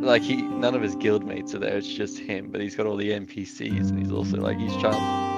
like none of his guildmates are there. It's just him, but he's got all the NPCs, and he's also like he's trying.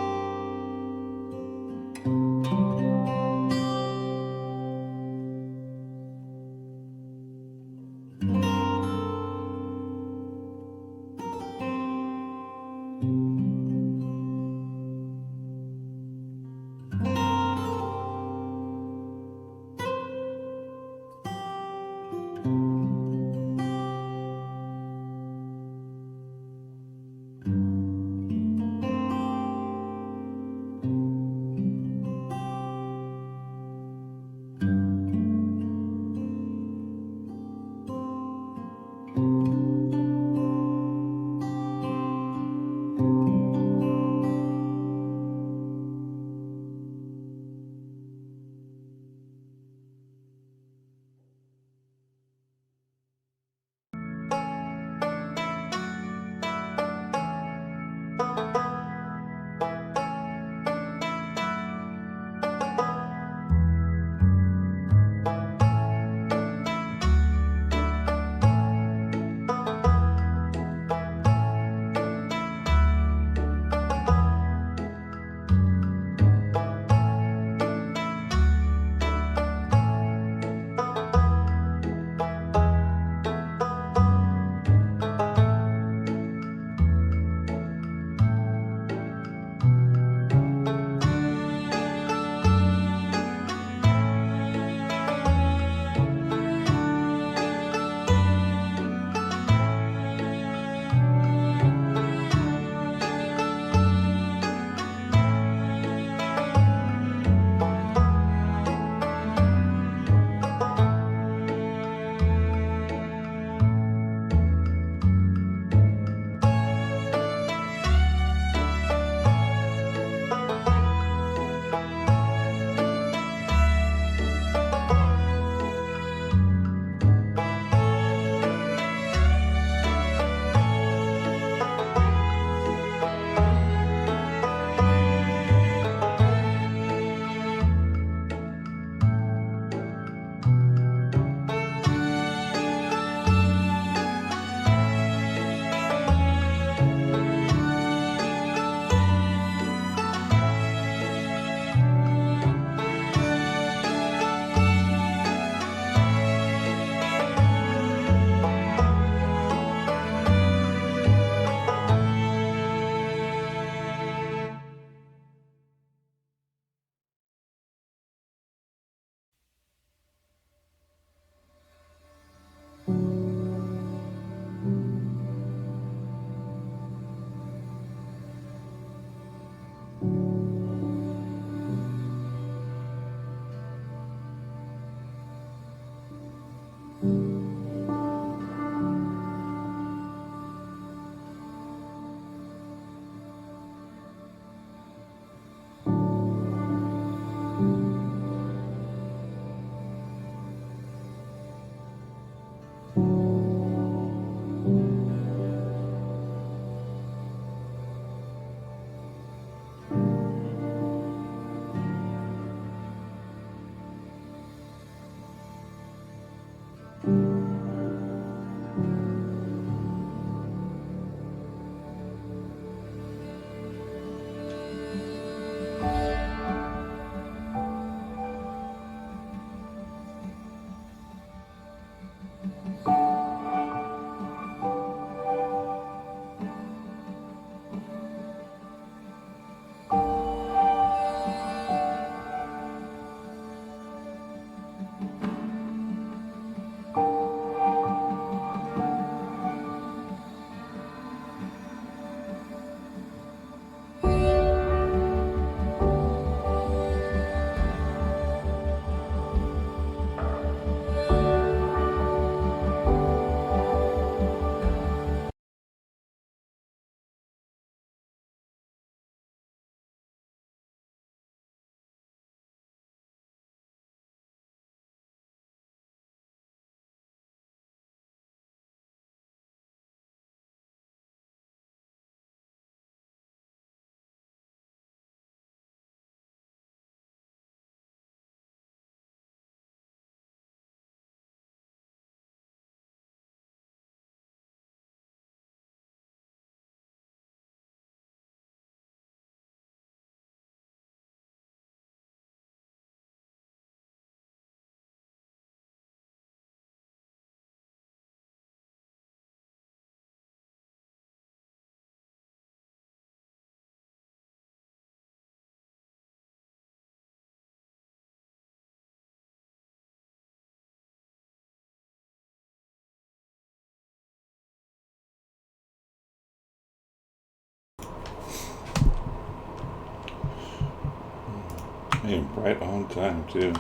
am right on time, too.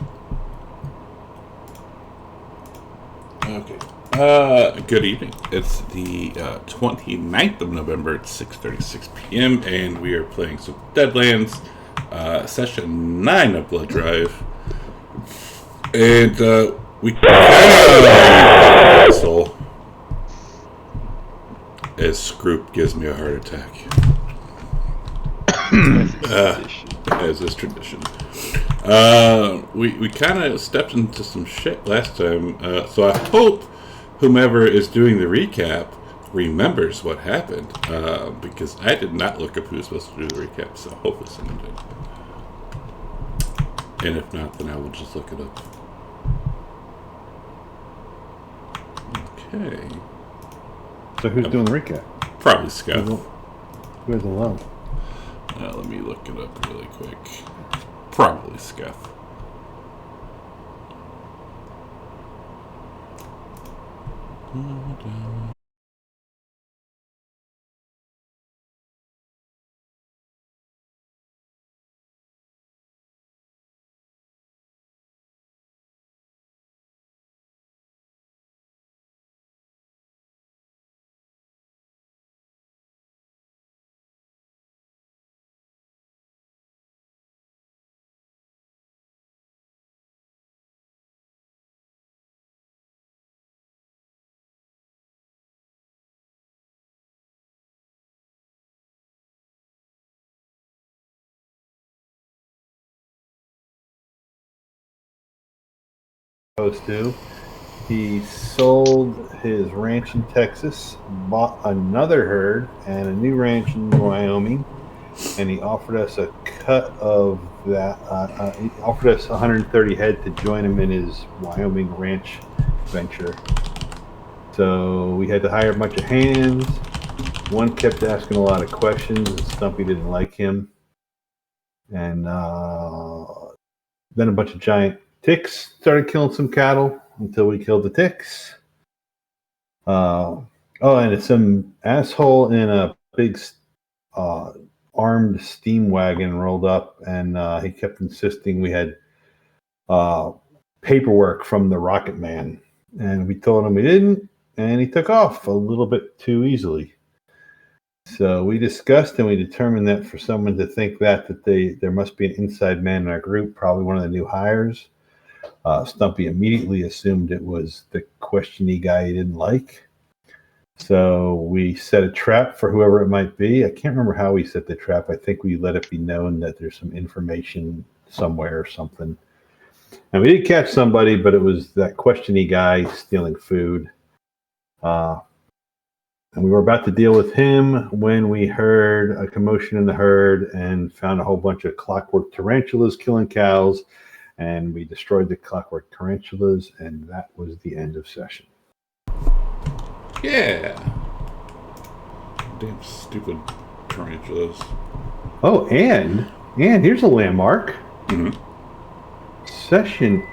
Okay. Good evening. It's the 29th of November at 6:36 p.m. and we are playing some Deadlands, session 9 of Blood Drive. And we kind of asshole as Scroop gives me a heart attack. As is tradition. We kind of stepped into some shit last time, so I hope whomever is doing the recap remembers what happened, because I did not look up who was supposed to do the recap, so hopefully someone did. And if not, then I will just look it up. Okay. So who's doing the recap? Probably Scott. Who has a loan? Let me look it up really quick. Probably Scuff. Supposed to. He sold his ranch in Texas, bought another herd and a new ranch in Wyoming, and he offered us a cut of that. He offered us 130 head to join him in his Wyoming ranch venture. So we had to hire a bunch of hands. One kept asking a lot of questions, and Stumpy didn't like him. And then a bunch of giant ticks started killing some cattle until we killed the ticks. And it's some asshole in a big armed steam wagon rolled up, and he kept insisting we had paperwork from the Rocket Man. And we told him we didn't, and he took off a little bit too easily. So we discussed and we determined that for someone to think that there must be an inside man in our group, probably one of the new hires. Stumpy immediately assumed it was the questiony guy he didn't like. So we set a trap for whoever it might be. I can't remember how we set the trap. I think we let it be known that there's some information somewhere or something. And we did catch somebody, but it was that questiony guy stealing food. And we were about to deal with him when we heard a commotion in the herd and found a whole bunch of clockwork tarantulas killing cows. And we destroyed the clockwork tarantulas, and that was the end of session. Yeah. Damn stupid tarantulas. Oh, and here's a landmark. Mm-hmm. Session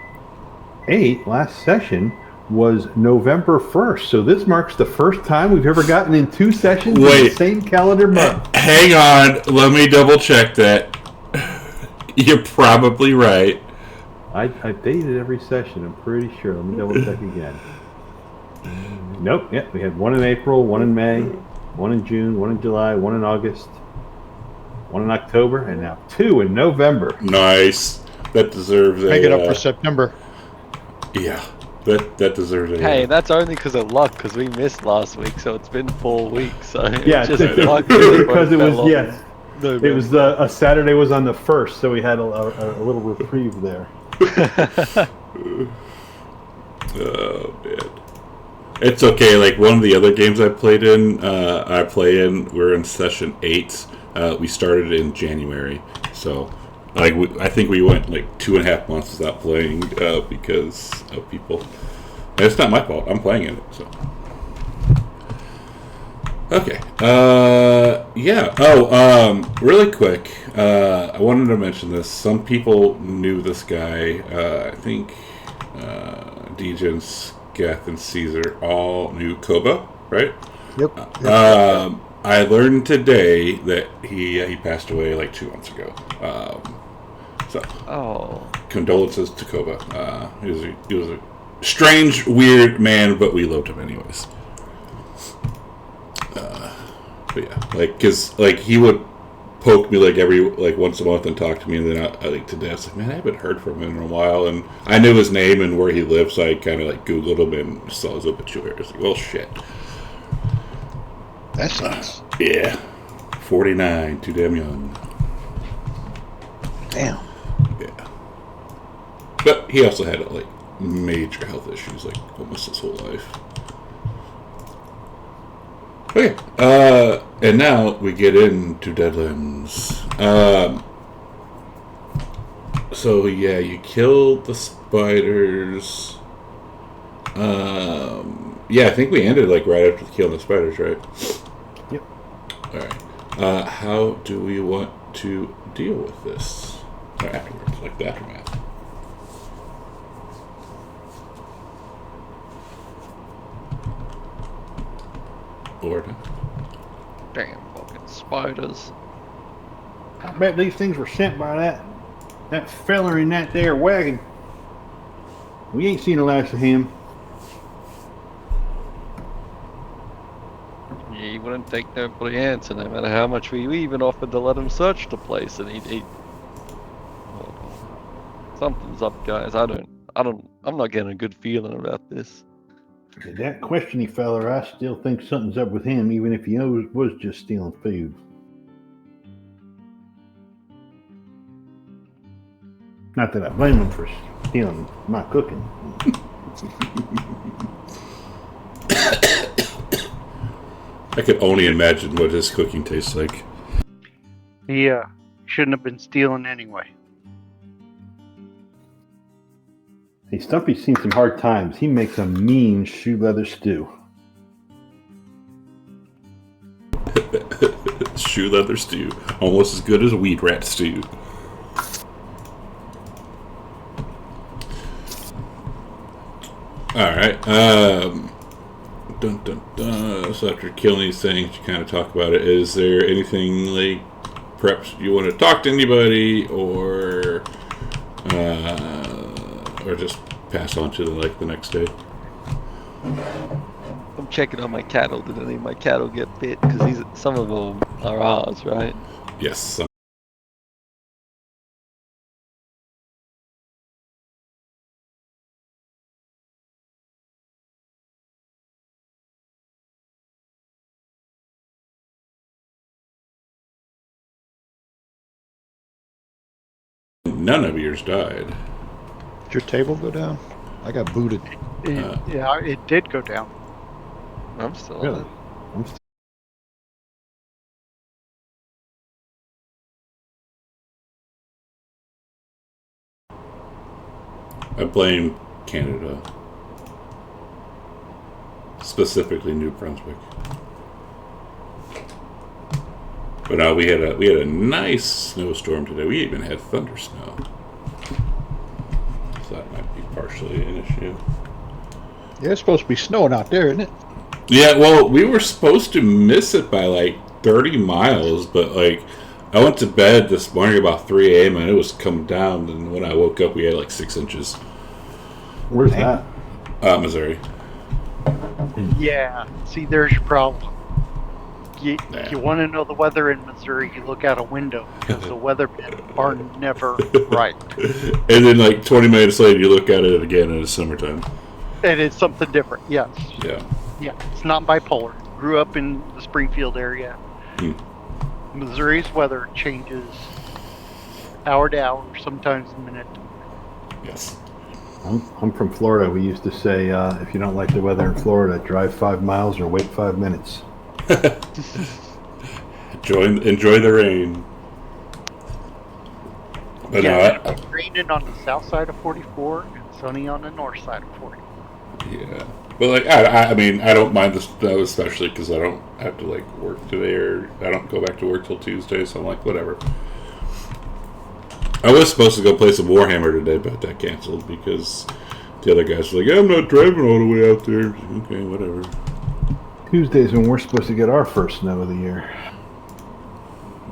8, last session, was November 1st. So this marks the first time we've ever gotten in 2 sessions in the same calendar month. Hang on. Let me double check that. You're probably right. I've dated every session, I'm pretty sure. Let me double check again. Nope. Yeah, we had 1 in April, 1 in May, 1 in June, 1 in July, 1 in August, 1 in October, and now 2 in November. Nice. That deserves Make it up for September. Yeah. That deserves a... Hey, that's only because of luck, because we missed last week, so it's been 4 weeks. So yeah, just because it was, yes. No, it was a Saturday was on the 1st, so we had a little reprieve there. Oh, man. It's okay. Like, one of the other games I play in, we're in session 8. We started in January. So, like, I think we went, like, 2.5 months without playing because of people. And it's not my fault. I'm playing in it, so. Okay. Yeah. Oh, really quick. I wanted to mention this. Some people knew this guy. I think Degens, Geth, and Caesar all knew Koba, right? Yep. I learned today that he passed away like 2 months ago. So, Oh. condolences to Koba. He was a strange, weird man, but we loved him anyways. But yeah, cause he would poke me once a month and talk to me, and then I today I was like, man, I haven't heard from him in a while, and I knew his name and where he lived, so I kind of Googled him and saw his obituary. I was like, well, shit. That sucks. Yeah, 49, too damn young. Damn. Yeah, but he also had major health issues almost his whole life. Okay, and now we get into Deadlands. So yeah, you killed the spiders. Yeah, I think we ended right after killing the spiders, right? Yep. All right. How do we want to deal with this? Or afterwards, the aftermath. Lord. Damn fucking spiders. I bet these things were sent by that feller in that there wagon. We ain't seen the last of him. He wouldn't take no bloody answer, no matter how much we even offered to let him search the place, and he something's up, guys. I'm not getting a good feeling about this. That questiony feller, I still think something's up with him, even if he was just stealing food. Not that I blame him for stealing my cooking. I could only imagine what his cooking tastes like. He shouldn't have been stealing anyway. Hey, Stumpy's seen some hard times. He makes a mean shoe leather stew. Shoe leather stew. Almost as good as weed rat stew. Alright, dun dun dun. So after killing these things, you kind of talk about it. Is there anything perhaps you want to talk to anybody, or just pass on to the next day? I'm checking on my cattle. Did any of my cattle get bit? Because some of them are ours, right? Yes. None of yours died. Did your table go down? I got booted. Yeah, it did go down. I'm still on Really? it. I'm st- I blame Canada, specifically New Brunswick. But we had a nice snowstorm today. We even had thunder snow, so that might be partially an issue. Yeah, it's supposed to be snowing out there, isn't it? Yeah, well, we were supposed to miss it by 30 miles, but I went to bed this morning about 3 a.m. and it was coming down, and when I woke up, we had 6 inches. Where's that? Missouri. Yeah, see, there's your problem. You Yeah. want to know the weather in Missouri, you look out a window, because the weathermen are never right. And then 20 minutes later, you look at it again, and it's summertime. And it's something different, yes. Yeah. Yeah, it's not bipolar. Grew up in the Springfield area. Missouri's weather changes hour to hour, sometimes a minute. Yes. I'm from Florida. We used to say, if you don't like the weather in Florida, drive 5 miles or wait 5 minutes. Enjoy the rain. But yeah, it's raining on the south side of 44 and sunny on the north side of 44. Yeah. But I mean, I don't mind the snow, especially because I don't have to work today, or I don't go back to work till Tuesday, so I'm whatever. I was supposed to go play some Warhammer today, but that canceled because the other guys were I'm not driving all the way out there. Okay, whatever. Tuesdays when we're supposed to get our first snow of the year.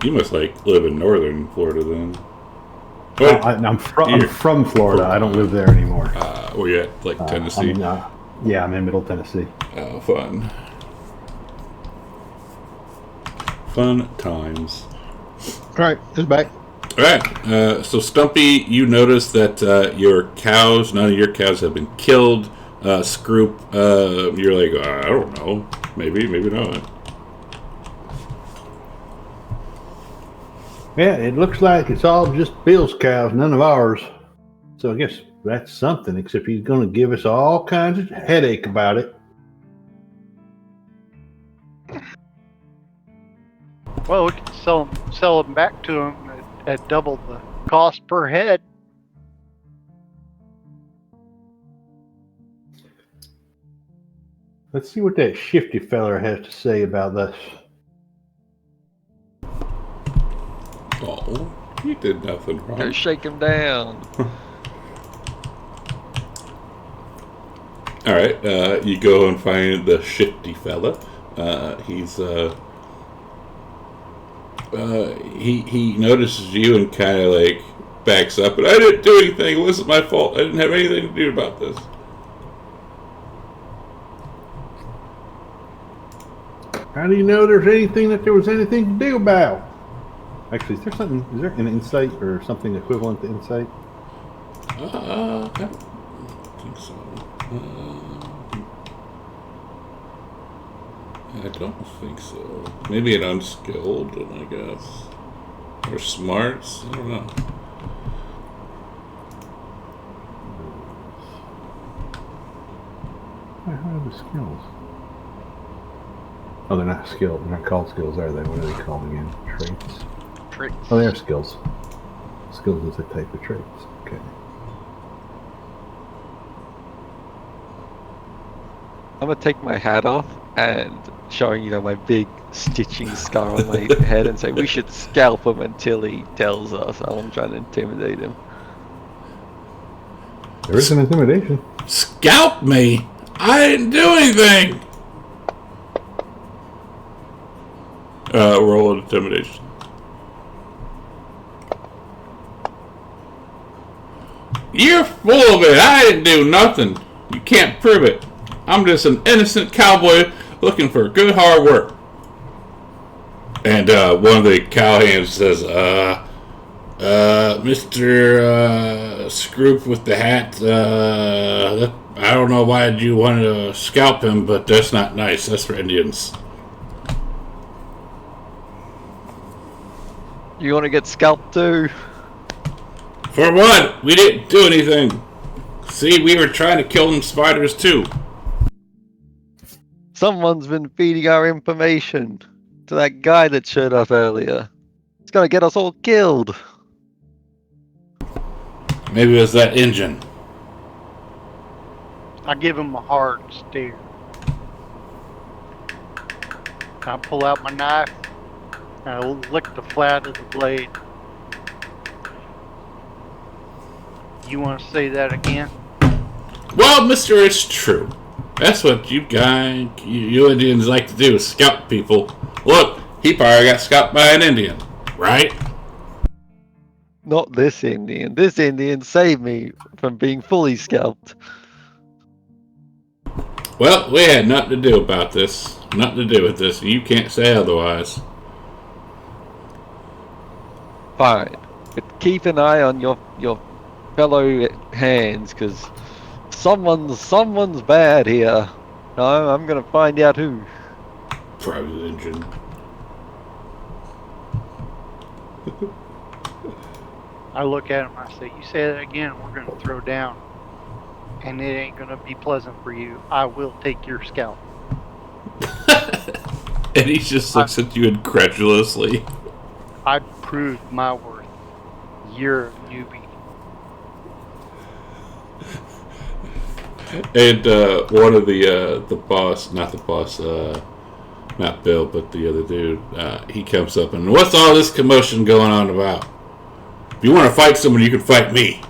You must live in northern Florida then. What? I'm from Florida. I don't live there anymore. Where you at? Like Tennessee? I'm in Middle Tennessee. Oh, fun. Fun times. All right, it's back. All right. So Stumpy, you notice that your cows, none of your cows have been killed. Scroop, you're like, I don't know. Maybe not. Yeah, it looks like it's all just Bill's cows, none of ours. So I guess that's something, except he's going to give us all kinds of headache about it. Well, we could sell them back to him at double the cost per head. Let's see what that shifty feller has to say about this. Oh, he did nothing wrong. Go shake him down. All right, you go and find the shifty fella. He notices you and kind of like backs up. But I didn't do anything. It wasn't my fault. I didn't have anything to do about this. How do you know there's anything that there was anything to do about? Actually, is there an insight or something equivalent to insight? I don't think so. I don't think so. Maybe an unskilled one, I guess. Or smarts. I don't know. How are the skills? Oh, they're not skilled. They're not called skills, are they? What are they called again? Traits? Traits. Oh, they're skills. Skills is a type of traits. Okay. I'm gonna take my hat off and showing my big stitching scar on my head and say we should scalp him until he tells us. I'm trying to intimidate him. There is an intimidation. Scalp me! I didn't do anything! Roll intimidation. You're full of it. I didn't do nothing. You can't prove it. I'm just an innocent cowboy looking for good hard work. And one of the cowhands says, Mr. Scroop with the hat, I don't know why you wanted to scalp him, but that's not nice. That's for Indians. You want to get scalped too? For what? We didn't do anything. See, we were trying to kill them spiders too. Someone's been feeding our information to that guy that showed up earlier. It's gonna get us all killed. Maybe it was that engine. I give him a hard stare. I pull out my knife and I lick the flat of the blade. You want to say that again? Well, mister, it's true. That's what you Indians like to do, is scalp people. Look, he probably got scalped by an Indian, right? Not this Indian. This Indian saved me from being fully scalped. Well, we had nothing to do about this. Nothing to do with this. You can't say otherwise. Fine. But keep an eye on your fellow hands, because someone's bad here. No, I'm gonna find out who. Probably the engine. I look at him and I say, you say that again, we're going to throw down. And it ain't going to be pleasant for you. I will take your scalp. And he just looks at you incredulously. I proved my worth. You're a newbie. And one of the boss, not the boss, not Bill, but the other dude, he comes up and, what's all this commotion going on about? If you want to fight someone, you can fight me.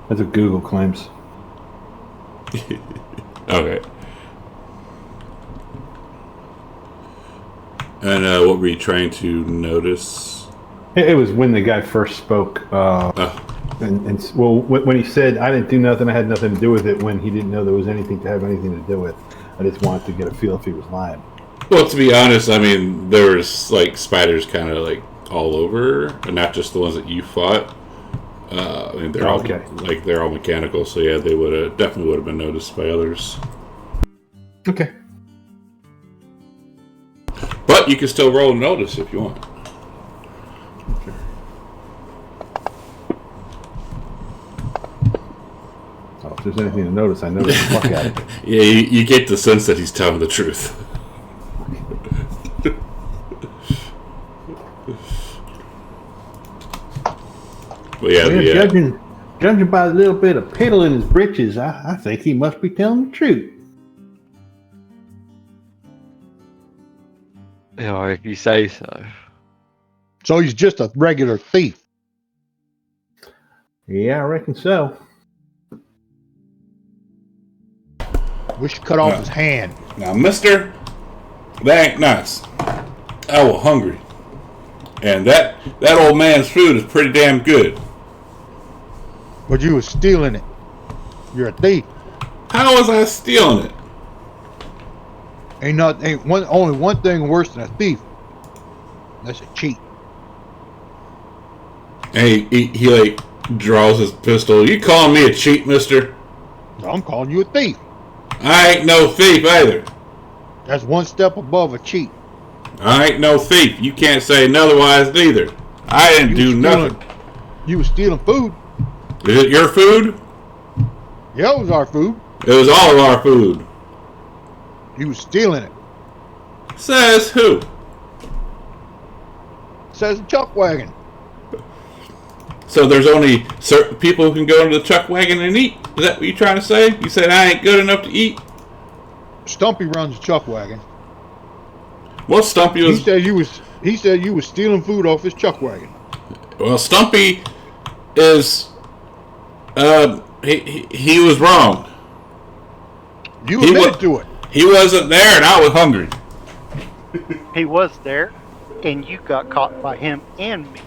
That's what Google claims. Okay. And what were you trying to notice? It was when the guy first spoke. When he said, I didn't do nothing, I had nothing to do with it, when he didn't know there was anything to have anything to do with. I just wanted to get a feel if he was lying. Well, to be honest, I mean, there was like spiders kind of like all over, and not just the ones that you fought. I mean, they're all they're all mechanical, so yeah, they definitely would have been noticed by others. Okay. But you can still roll a notice if you want. Okay. Oh, if there's anything to notice, I notice the fuck out of it. Yeah, you get the sense that he's telling the truth. But yeah, judging by the little bit of piddle in his britches, I think he must be telling the truth. You know, if you say so. So he's just a regular thief. Yeah, I reckon so. We should cut off his hand. Now, mister, that ain't nice. I was hungry. And that old man's food is pretty damn good. But you was stealing it. You're a thief. How was I stealing it? Only one thing worse than a thief. That's a cheat. And he like draws his pistol. You calling me a cheat, mister? I'm calling you a thief. I ain't no thief either. That's one step above a cheat. I ain't no thief. You can't say otherwise neither. I didn't do nothing. You was stealing food. Is it your food? Yeah, it was our food. It was all of our food. You was stealing it. Says who? Says the chuck wagon. So there's only certain people who can go into the chuck wagon and eat? Is that what you're trying to say? You said I ain't good enough to eat? Stumpy runs the chuck wagon. Well, Stumpy was... He said you was stealing food off his chuck wagon. Well, Stumpy is... He was wrong. You admitted to it. He wasn't there and I was hungry. He was there, and you got caught by him and me.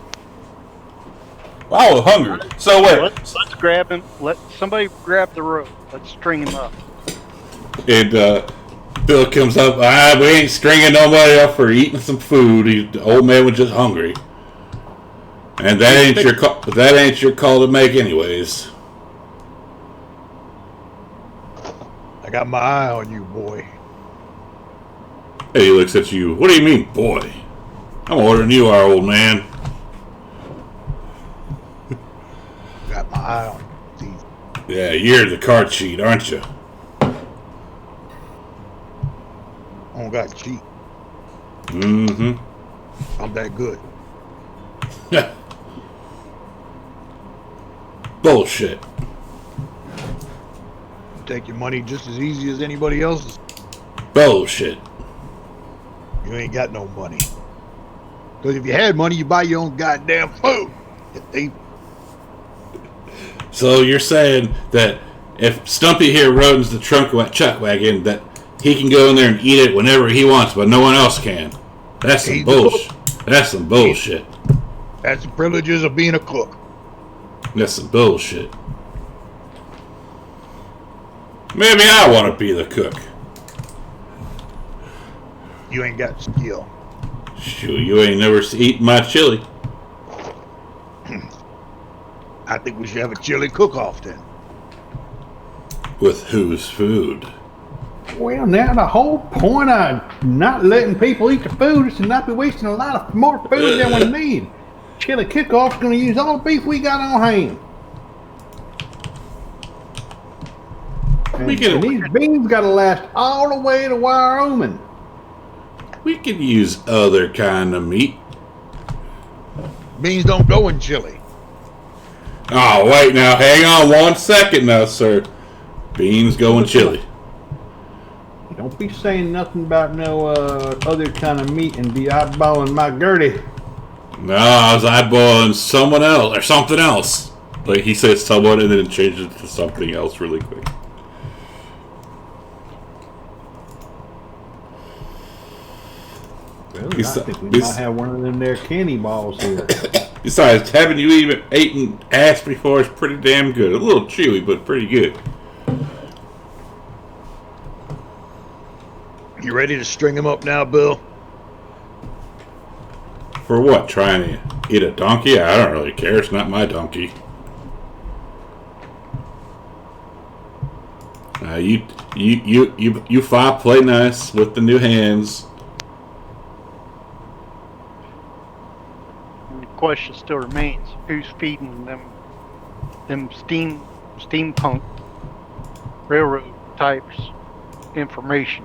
I was hungry. So wait. Let's grab him. Let somebody grab the rope. Let's string him up. And Bill comes up. We ain't stringing nobody up for eating some food. The old man was just hungry. And that ain't your call. That ain't your call to make, anyways. I got my eye on you, boy. Hey, he looks at you. What do you mean, boy? I'm ordering you, our old man. Got my eye on you, thief. Yeah, you're the card cheat, aren't you? I don't got cheat. Mm-hmm. I'm that good. Bullshit. Take your money just as easy as anybody else's. Bullshit. You ain't got no money. Because if you had money, you buy your own goddamn food. You thief. So you're saying that if Stumpy here runs the chuck wagon, that he can go in there and eat it whenever he wants, but no one else can? That's some bullshit. That's some bullshit. That's the privileges of being a cook. That's some bullshit. Maybe I want to be the cook. You ain't got skill. Shoot, you ain't never eaten my chili. I think we should have a chili cook-off then. With whose food? Well, now the whole point of not letting people eat the food is to not be wasting a lot of more food than we need. Chili cook-off's going to use all the beef we got on hand. And these beans got to last all the way to Wyoming. We could use other kind of meat. Beans don't go in chili. Oh, wait now. Hang on 1 second now, sir. Beans go in chili. Don't be saying nothing about no other kind of meat and be eyeballing my Gertie. No, I was eyeballing someone else or something else. Like he said someone and then changed it to something else really quick. Really? I think we might have one of them there candy balls here. Besides, haven't you even eaten ass before? It's pretty damn good. A little chewy, but pretty good. You ready to string him up now, Bill? For what? Trying to eat a donkey? I don't really care. It's not my donkey. You five play nice with the new hands. And the question still remains: who's feeding them steampunk railroad types information?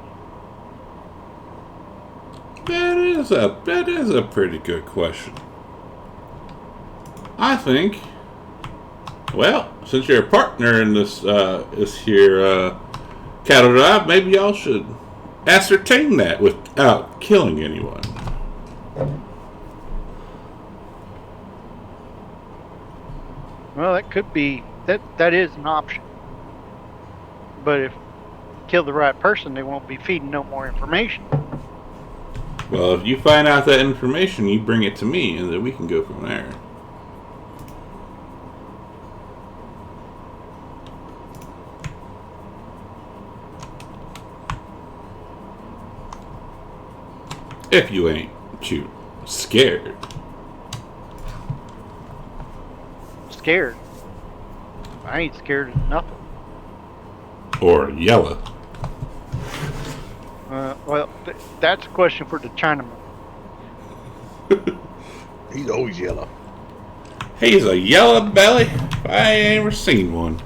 That is a pretty good question. I think. Well, since you're a partner in this here cattle drive, maybe y'all should ascertain that without killing anyone. Well, that could be that is an option. But if you kill the right person, they won't be feeding no more information. Well, if you find out that information, you bring it to me, and then we can go from there. If you ain't too scared. Scared? I ain't scared of nothing. Or yellow. Well, that's a question for the Chinaman. He's always yellow. He's a yellow belly. I ain't ever seen one.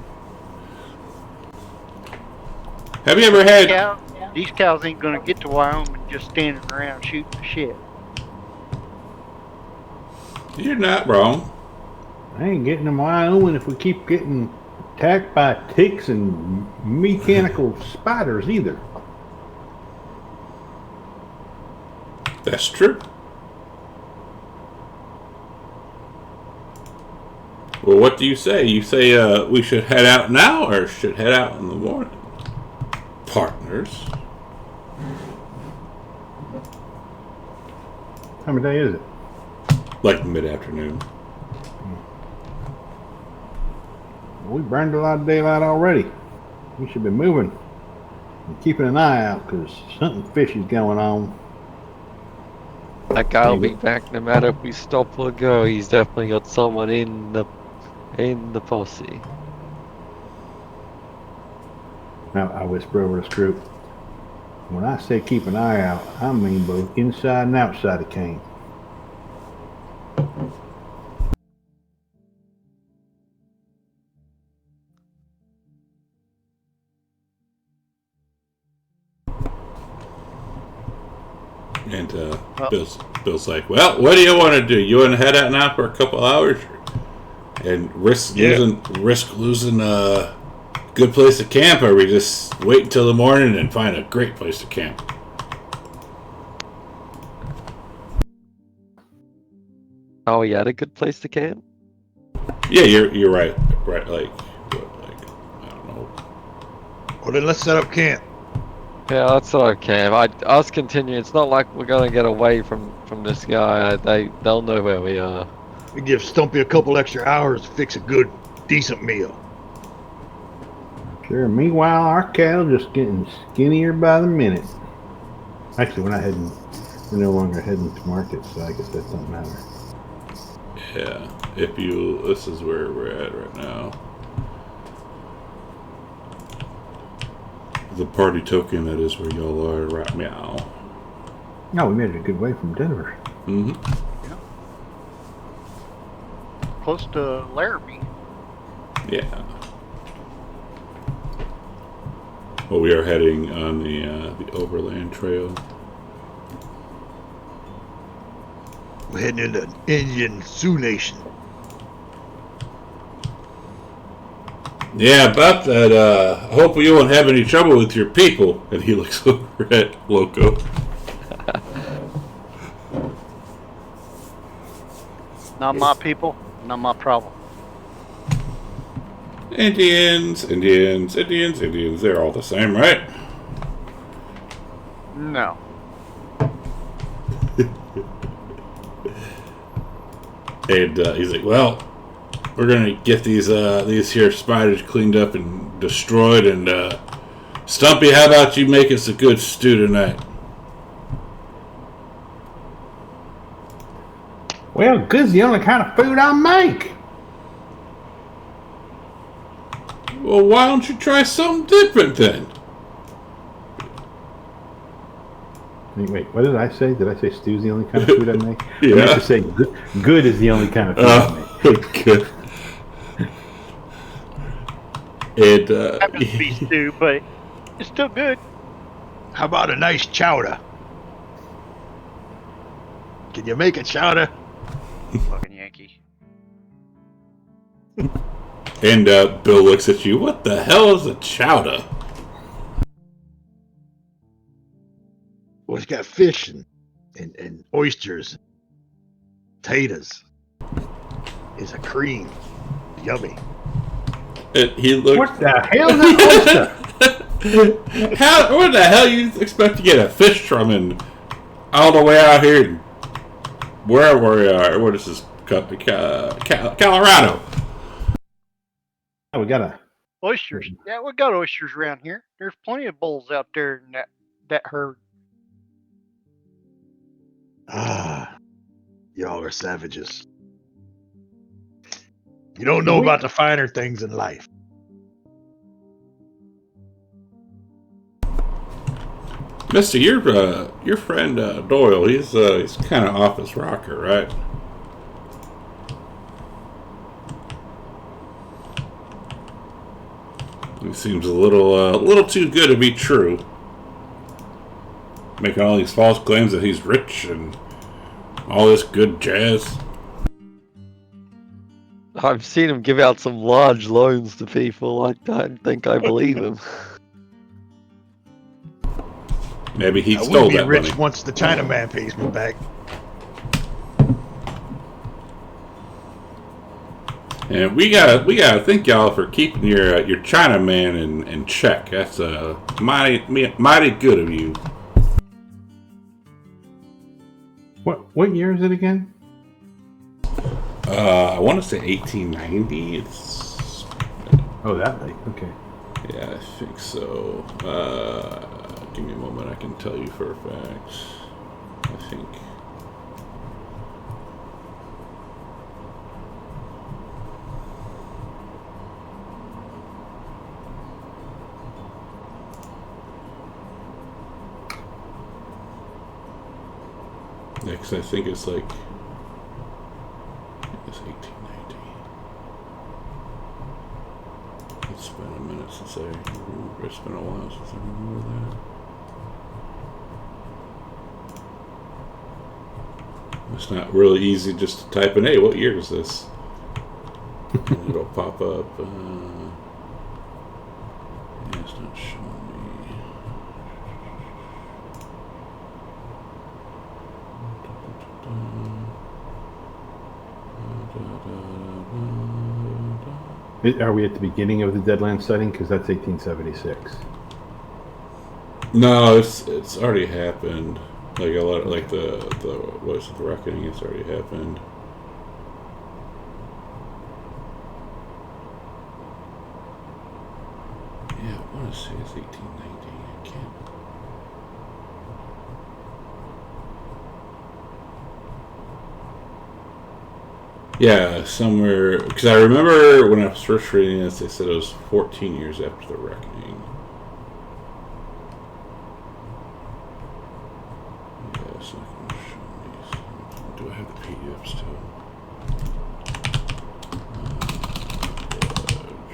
Have you ever had... These cows ain't gonna get to Wyoming just standing around shooting the shit. You're not wrong. I ain't getting in Wyoming if we keep getting attacked by ticks and mechanical spiders either. That's true. Well, what do you say? You say we should head out now or should head out in the morning? Partners. How many day is it? Like mid-afternoon. We burned a lot of daylight already. We should be moving and keeping an eye out because something fishy's going on. That guy will be back no matter if we stop or go. He's definitely got someone in the posse. Now I whisper over to Scroop. When I say keep an eye out, I mean both inside and outside the cane. And Bill's like, well, what do you want to do? You want to head out now for a couple hours and risk losing a good place to camp, or we just wait until the morning and find a great place to camp? Oh, he had a good place to camp? Yeah, you're right. Right, like I don't know. Well, then let's set up camp. Yeah, that's okay. Us continue. It's not like we're gonna get away from this guy. They'll know where we are. We give Stumpy a couple extra hours to fix a good, decent meal. Sure. Meanwhile, our cattle just getting skinnier by the minute. Actually, we're not heading. We're no longer heading to market, so I guess that doesn't matter. Yeah, this is where we're at right now. The party token, that is where y'all are right now. No, we made it a good way from Denver. Mm-hmm. Yeah. Close to Laramie. Yeah. Well, we are heading on the overland trail. We're heading into Indian Sioux Nation. Yeah, about that, I hope you won't have any trouble with your people. And he looks over at Loco. Not my people, not my problem. Indians, they're all the same, right? No. And he's like, well, we're gonna get these here spiders cleaned up and destroyed. And Stumpy, how about you make us a good stew tonight? Well, good's the only kind of food I make. Well, why don't you try something different then? Wait, what did I say? Did I say stew's the only kind of food I make? Yeah. I meant to say good is the only kind of food I make. Good. It Happens to be stew, but it's still good. How about a nice chowder? Can you make a chowder? Fucking Yankee. and Bill looks at you. What the hell is a chowder? Well, it's got fish and oysters, potatoes. It's a cream. Yummy. He looked. What the hell is an oyster? What the hell you expect to get a fish from in all the way out here? In, wherever we are. What is this? Colorado. Oh, we got a. Oysters. Yeah, we got oysters around here. There's plenty of bulls out there in that herd. Ah, y'all are savages. You don't know about the finer things in life. Mister, your friend Doyle, he's kind of off his rocker, right? He seems a little too good to be true. Making all these false claims that he's rich and all this good jazz. I've seen him give out some large loans to people. I don't think I believe him. Maybe he I stole will be that rich money. once the Chinaman pays me back. And we gotta thank y'all for keeping your Chinaman in check. That's mighty good of you. What year is it again? I want to say 1890. It's Oh, that late. Okay. yeah, I think so. Give me a moment. I can tell you for a fact. I think. Yeah, because I think it's like it's 1890. It's been a minute since I remember. It's been a while since I remember that. It's not really easy just to type in, hey, what year is this? And it'll pop up. Yeah, it's not showing me. Are we at the beginning of the Deadlands setting? Because that's 1876. No, it's already happened. Like a lot, like the what is it, the reckoning? It's already happened. Yeah, I want to say it's 1890. I can't. Yeah, somewhere because I remember when I was first reading this, they said it was 14 years after the reckoning. Yeah, so I can show these. Do I have the PDFs too?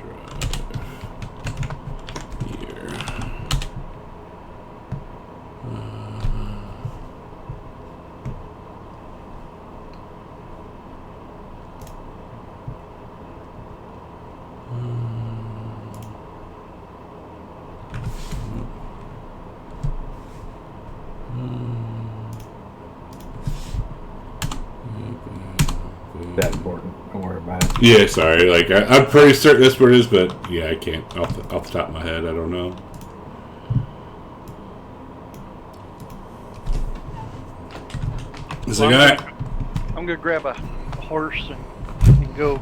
Drive. Here. That important. Don't worry about it. Yeah, sorry. Like I'm pretty certain that's where it is, but yeah, I can't off the top of my head. I don't know. It's like, all right. I'm gonna grab a horse and go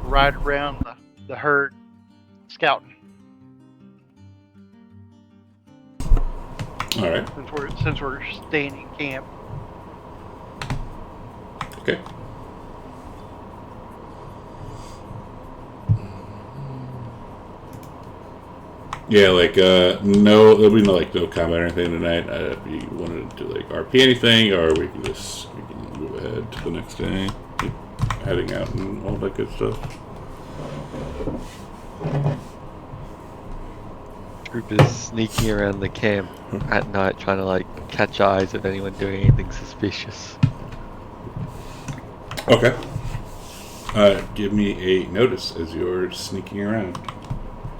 ride around the herd scouting. All right. Since we're staying in camp. Okay. Yeah, like no, there'll be no combat or anything tonight. If you wanted to like RP anything, or we can move ahead to the next day, keep heading out and all that good stuff. Group is sneaking around the camp at night, trying to like catch eyes of anyone doing anything suspicious. Okay. Give me a notice as you're sneaking around.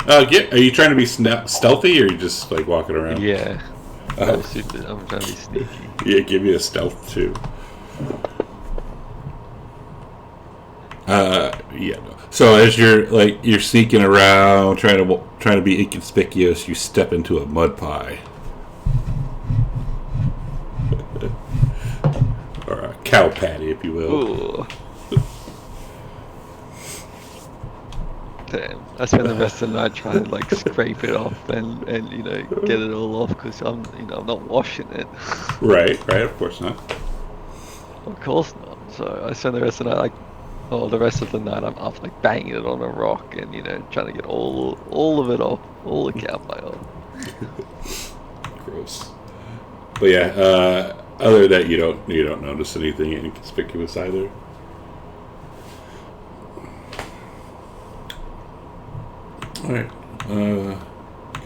Are you trying to be stealthy, or are you just like walking around? Yeah. Oh. I'm trying to be sneaky. Yeah, give me a stealth too. Yeah. No. So as you're sneaking around, trying to be inconspicuous, you step into a mud pie, or a cow patty, if you will. Ooh. Damn. I spend the rest of the night trying to like scrape it off and get it all off because I'm not washing it. Right. Of course not. Of course not. So I spend the rest of the night the rest of the night I'm up like banging it on a rock and trying to get all of it off, all the cow pie off. Gross. But yeah, other than that, you don't notice anything inconspicuous either. All right.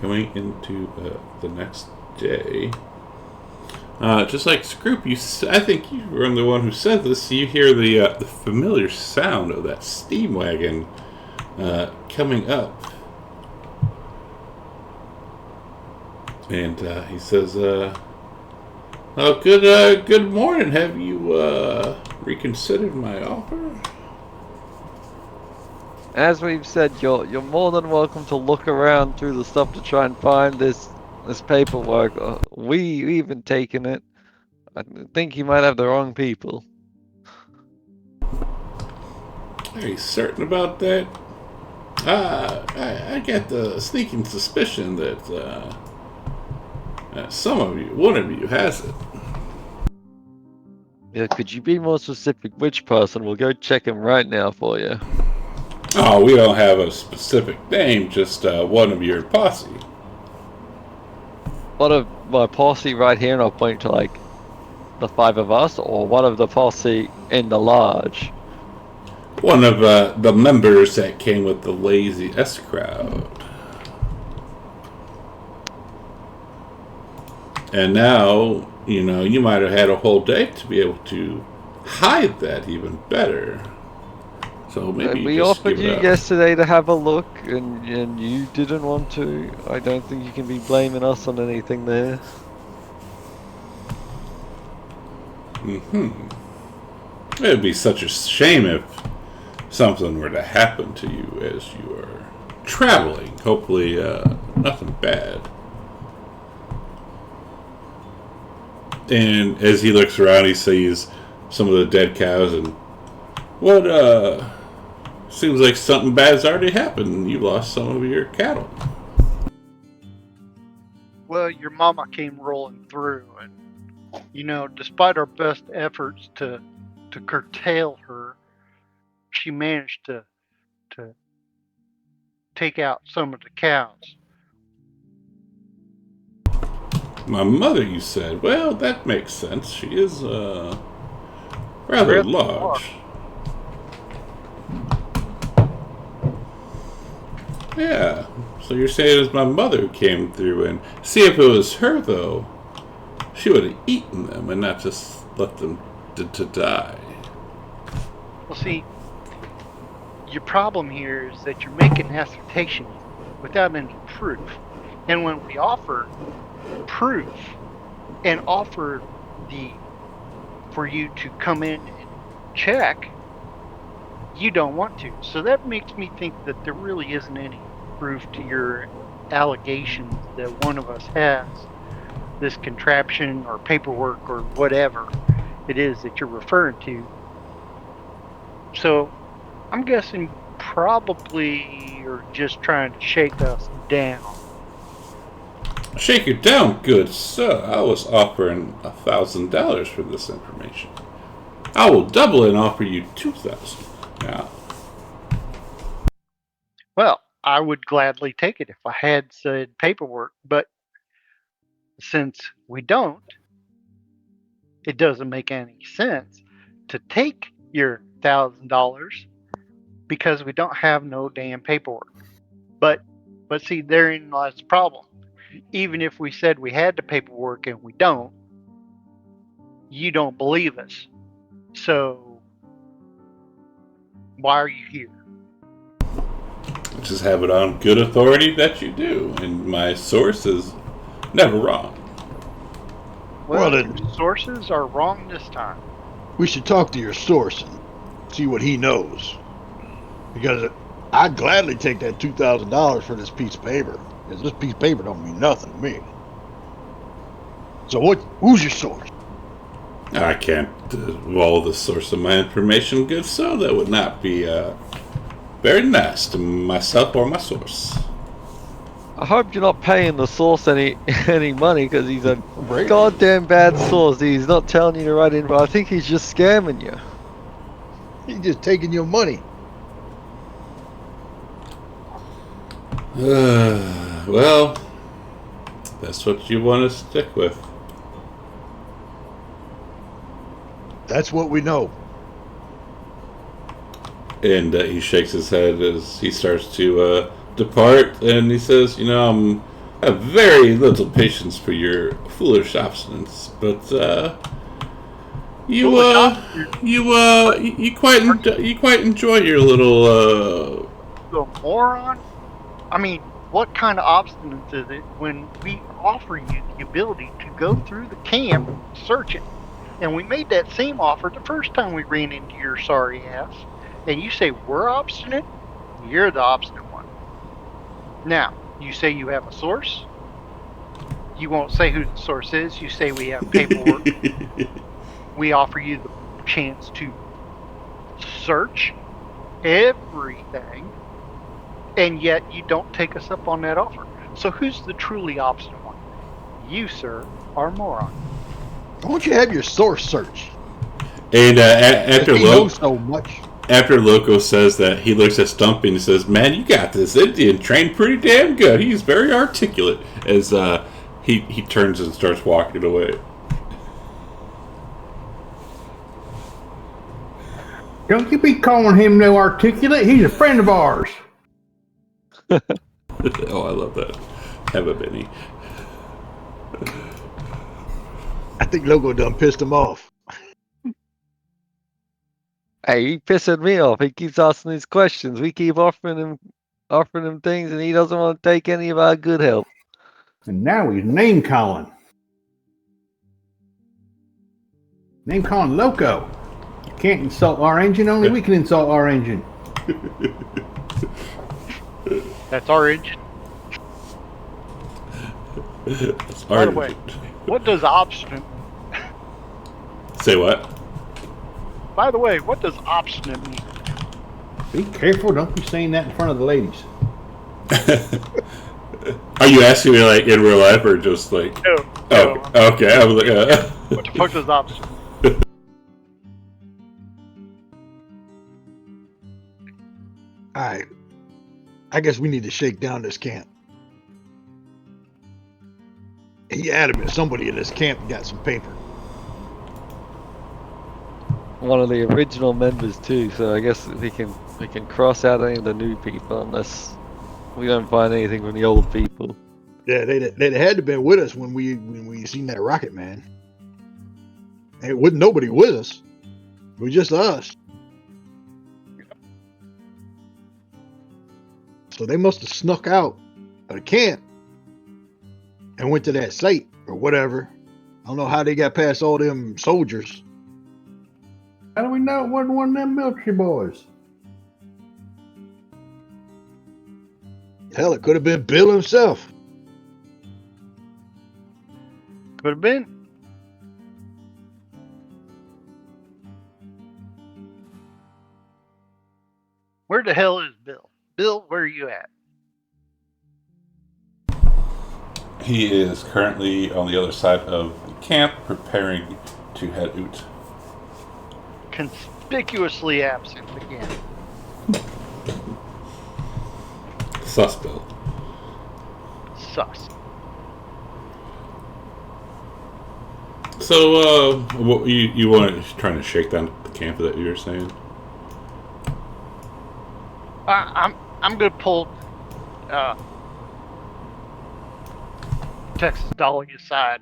Going into the next day, just like Scroop, I think you were the one who said this. You hear the familiar sound of that steam wagon coming up, and he says, "Oh, good morning. Have you reconsidered my offer?" As we've said, you're more than welcome to look around through the stuff to try and find this paperwork. We've even taken it. I think you might have the wrong people. Are you certain about that? I get the sneaking suspicion that one of you has it. Yeah, could you be more specific? Which person? We'll go check him right now for you. Oh, we don't have a specific name, just one of your posse. One of my posse right here, and I'll point to like the five of us, or one of the posse in the lodge. One of the members that came with the Lazy S crowd. And now, you might have had a whole day to be able to hide that even better. So maybe we just offered give you it up. yesterday to have a look, and you didn't want to. I don't think you can be blaming us on anything there. It would be such a shame if something were to happen to you as you are traveling. Hopefully, nothing bad. And as he looks around, he sees some of the dead cows, and seems like something bad's already happened. You lost some of your cattle. Well, your mama came rolling through, and despite our best efforts to curtail her, she managed to take out some of the cows. My mother, you said. Well, that makes sense. She is rather large. Yeah. So you're saying it was my mother who came through, and see, if it was her though, she would have eaten them and not just let them to die. Well, see, your problem here is that you're making assertions without any proof. And when we offer proof and offer for you to come in and check, you don't want to. So that makes me think that there really isn't any proof to your allegations that one of us has this contraption or paperwork or whatever it is that you're referring to. So I'm guessing probably you're just trying to shake us down. Shake it down, good sir. I was offering $1,000 for this information. I will double and offer you 2,000. Now, Well, I would gladly take it if I had said paperwork, but since we don't, it doesn't make any sense to take your $1,000 because we don't have no damn paperwork. But see, therein lies the problem. Even if we said we had the paperwork and we don't, you don't believe us. So why are you here? just have it on good authority that you do, and my source is never wrong. Well, Well, then your sources are wrong this time. we should talk to your source and see what he knows. Because I'd gladly take that $2,000 for this piece of paper. Because this piece of paper don't mean nothing to me. So who's your source? I can't divulge the source of my information, good sir. That would not be very nice to myself or my source. I hope you're not paying the source any money because he's a goddamn bad source. He's not telling you the right info. I think he's just scamming you. He's just taking your money. Well, that's what you want to stick with. That's what we know. And he shakes his head as he starts to depart, and he says, I have very little patience for your foolish obstinance, but you quite enjoy your little You a moron? I mean, what kind of obstinance is it when we offer you the ability to go through the camp searching? And we made that same offer the first time we ran into your sorry ass. And you say we're obstinate? You're the obstinate one. Now, you say you have a source. You won't say who the source is. You say we have paperwork. We offer you the chance to search everything. And yet you don't take us up on that offer. So who's the truly obstinate one? You, sir, are moron. Why don't you have your source search? And after He knows so much. After Loco says that, he looks at Stumpy and says, "Man, you got this Indian trained pretty damn good. He's very articulate." As he turns and starts walking away. Don't you be calling him no articulate. He's a friend of ours. Oh, I love that. Have a Benny. I think Logo done pissed him off. Hey, he pissing me off. He keeps asking these questions. We keep offering him things, and he doesn't want to take any of our good help. And now he's name calling. Name calling Loco. You can't insult our engine. Only we can insult our engine. That's our engine. That's By the way, what does obstinate? Say what? By the way, what does obstinate mean? Be careful. Don't be saying that in front of the ladies. Are you asking me like in real life or just like? No. Oh, okay. I was like, What the fuck does obstinate? Alright. I guess we need to shake down this camp. He adamant somebody in this camp got some paper. One of the original members too, so I guess we can cross out any of the new people unless we don't find anything from the old people. Yeah, they had to been with us when we seen that rocket man. And it wasn't nobody with us. It was just us. So they must have snuck out of the camp and went to that site or whatever. I don't know how they got past all them soldiers. How do we know it wasn't one of them military boys? Hell, it could have been Bill himself. Could have been. Where the hell is Bill? Bill, where are you at? He is currently on the other side of the camp, preparing to head out. Conspicuously absent again. Sus Bill. Sus. So, what you want trying to shake down the camp that you were saying? I'm gonna pull Texas Dolly aside.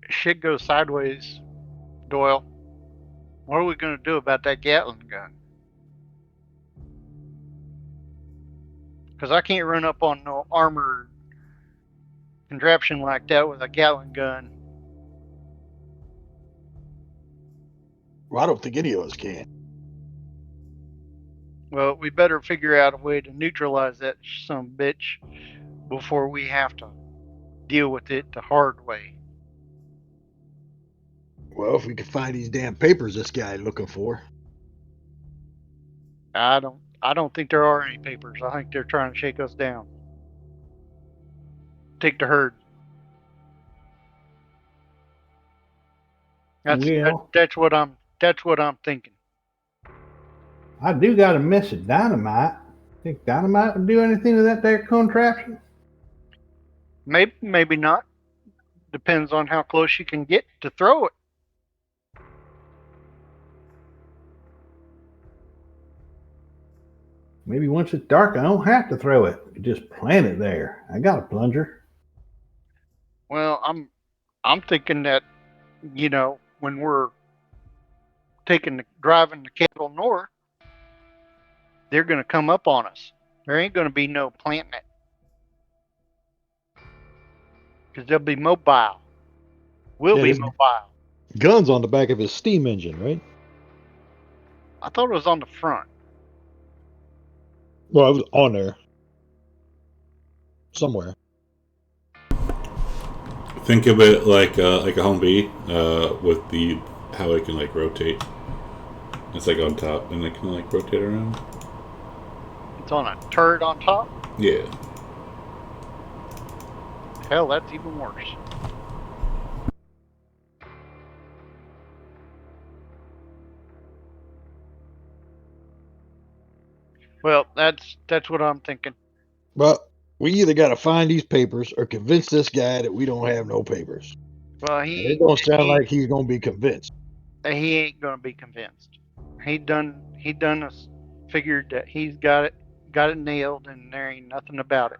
Shit goes sideways, Doyle. What are we gonna do about that Gatling gun? Because I can't run up on no armored contraption like that with a Gatling gun. Well, I don't think any of us can. Well, we better figure out a way to neutralize that some bitch before we have to deal with it the hard way. Well, if we could find these damn papers this guy looking for. I don't think there are any papers. I think they're trying to shake us down. Take the herd. Well, That's what I'm thinking. I do got a mess of dynamite. Think dynamite would do anything to that there contraption? Maybe not. Depends on how close you can get to throw it. Maybe once it's dark, I don't have to throw it. Just plant it there. I got a plunger. Well, I'm thinking that, when we're driving the cattle north, they're gonna come up on us. There ain't gonna be no planting it. Because they'll be mobile. We'll Yeah, be this mobile. gun's on the back of his steam engine, right? I thought it was on the front. Well, it was on there. Somewhere. Think of it like a Humvee with the how it can like rotate. It's like on top, and it can like rotate around. It's on a turret on top. Yeah. Hell, that's even worse. Well, that's what I'm thinking. But we either got to find these papers or convince this guy that we don't have no papers. Well, And it don't sound like he's going to be convinced. he ain't gonna be convinced. He done us figured that he's got it nailed, and there ain't nothing about it.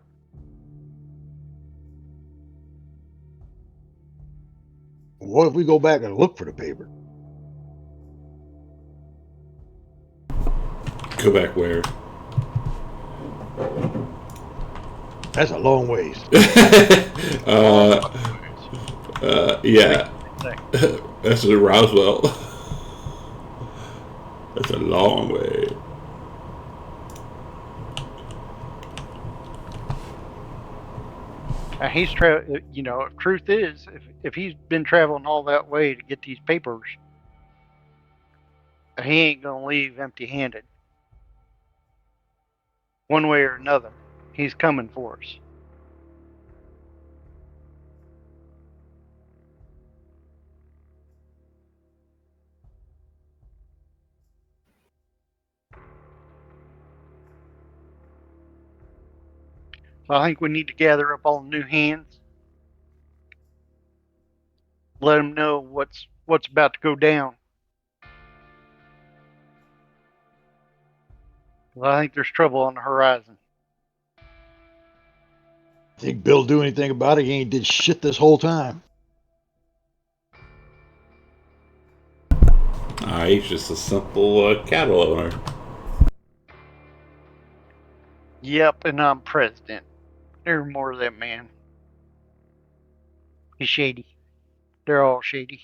What if we go back and look for the paper? Go back where? That's a long ways. Yeah. That's in Roswell. That's a long way. He's truth is, if he's been traveling all that way to get these papers, he ain't gonna leave empty-handed. One way or another, he's coming for us. So I think we need to gather up all the new hands, let them know what's about to go down. Well, I think there's trouble on the horizon. Think Bill do anything about it? He ain't did shit this whole time. He's just a simple cattle owner. Yep, and I'm president. There's more of that man. He's shady. They're all shady.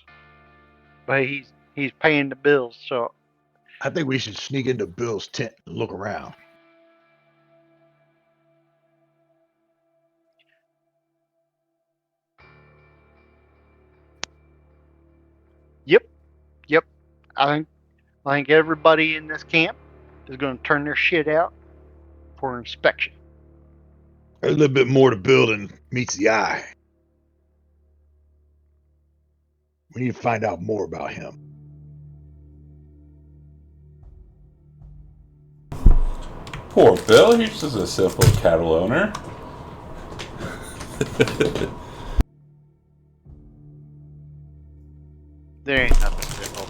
But he's paying the bills, so I think we should sneak into Bill's tent and look around. yep. I think everybody in this camp is going to turn their shit out for inspection. There's a little bit more to building meets the eye. We need to find out more about him. Poor Bill, he's just a simple cattle owner. There ain't nothing simple.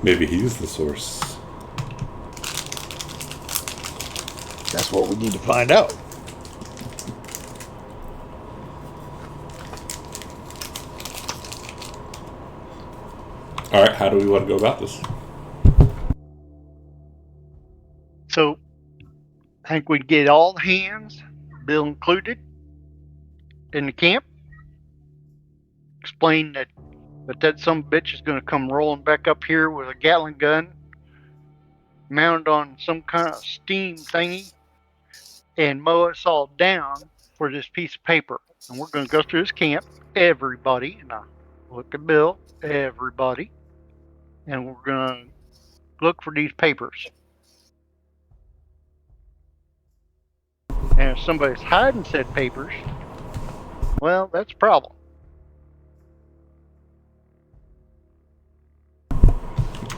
Maybe he's the source. That's what we need to find out. Alright, how do we want to go about this? So, I think we'd get all the hands, Bill included, in the camp. Explain that some bitch is going to come rolling back up here with a Gatling gun mounted on some kind of steam thingy and mow us all down for this piece of paper. And we're going to go through this camp, everybody, and I look at Bill, everybody, and we're going to look for these papers. And if somebody's hiding said papers, well, that's a problem.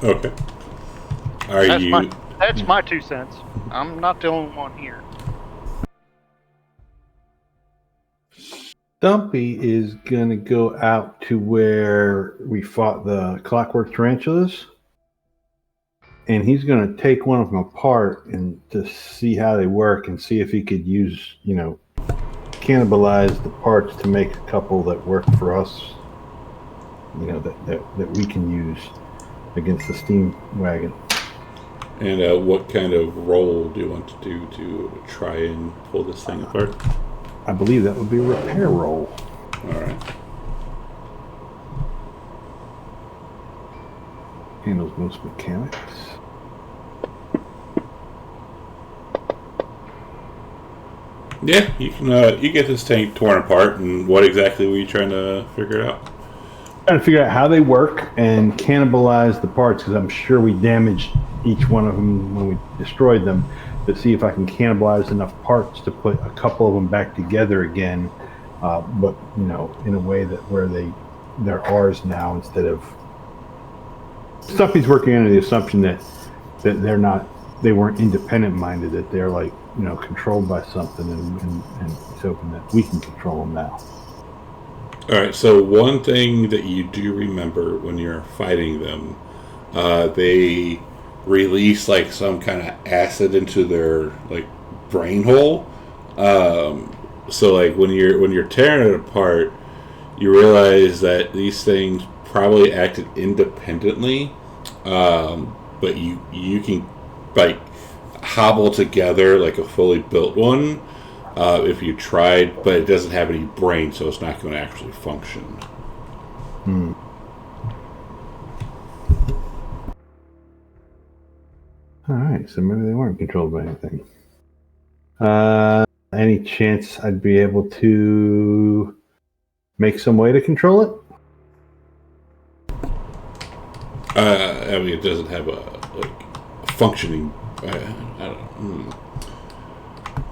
Okay. That's my 2 cents. I'm not the only one here. Stumpy is going to go out to where we fought the clockwork tarantulas. And he's going to take one of them apart and to see how they work and see if he could use, cannibalize the parts to make a couple that work for us, that we can use against the steam wagon. And what kind of roll do you want to do to try and pull this thing apart? I believe that would be a repair roll. Alright. Handles most mechanics. Yeah, you can. You get this tank torn apart, and what exactly were you trying to figure out? Trying to figure out how they work and cannibalize the parts, because I'm sure we damaged each one of them when we destroyed them. To see if I can cannibalize enough parts to put a couple of them back together again, but in a way that where they're ours now instead of. Stuffy's working under the assumption that they weren't independent minded, that they're like controlled by something, and he's hoping that we can control them now. All right. So one thing that you do remember when you're fighting them, they release like some kind of acid into their like brain hole. So like when you're tearing it apart, you realize that these things probably acted independently, but you can like hobble together like a fully built one if you tried, but it doesn't have any brain, so it's not going to actually function. All right, so maybe they weren't controlled by anything. Any chance I'd be able to make some way to control it? I mean, it doesn't have a functioning. I don't know.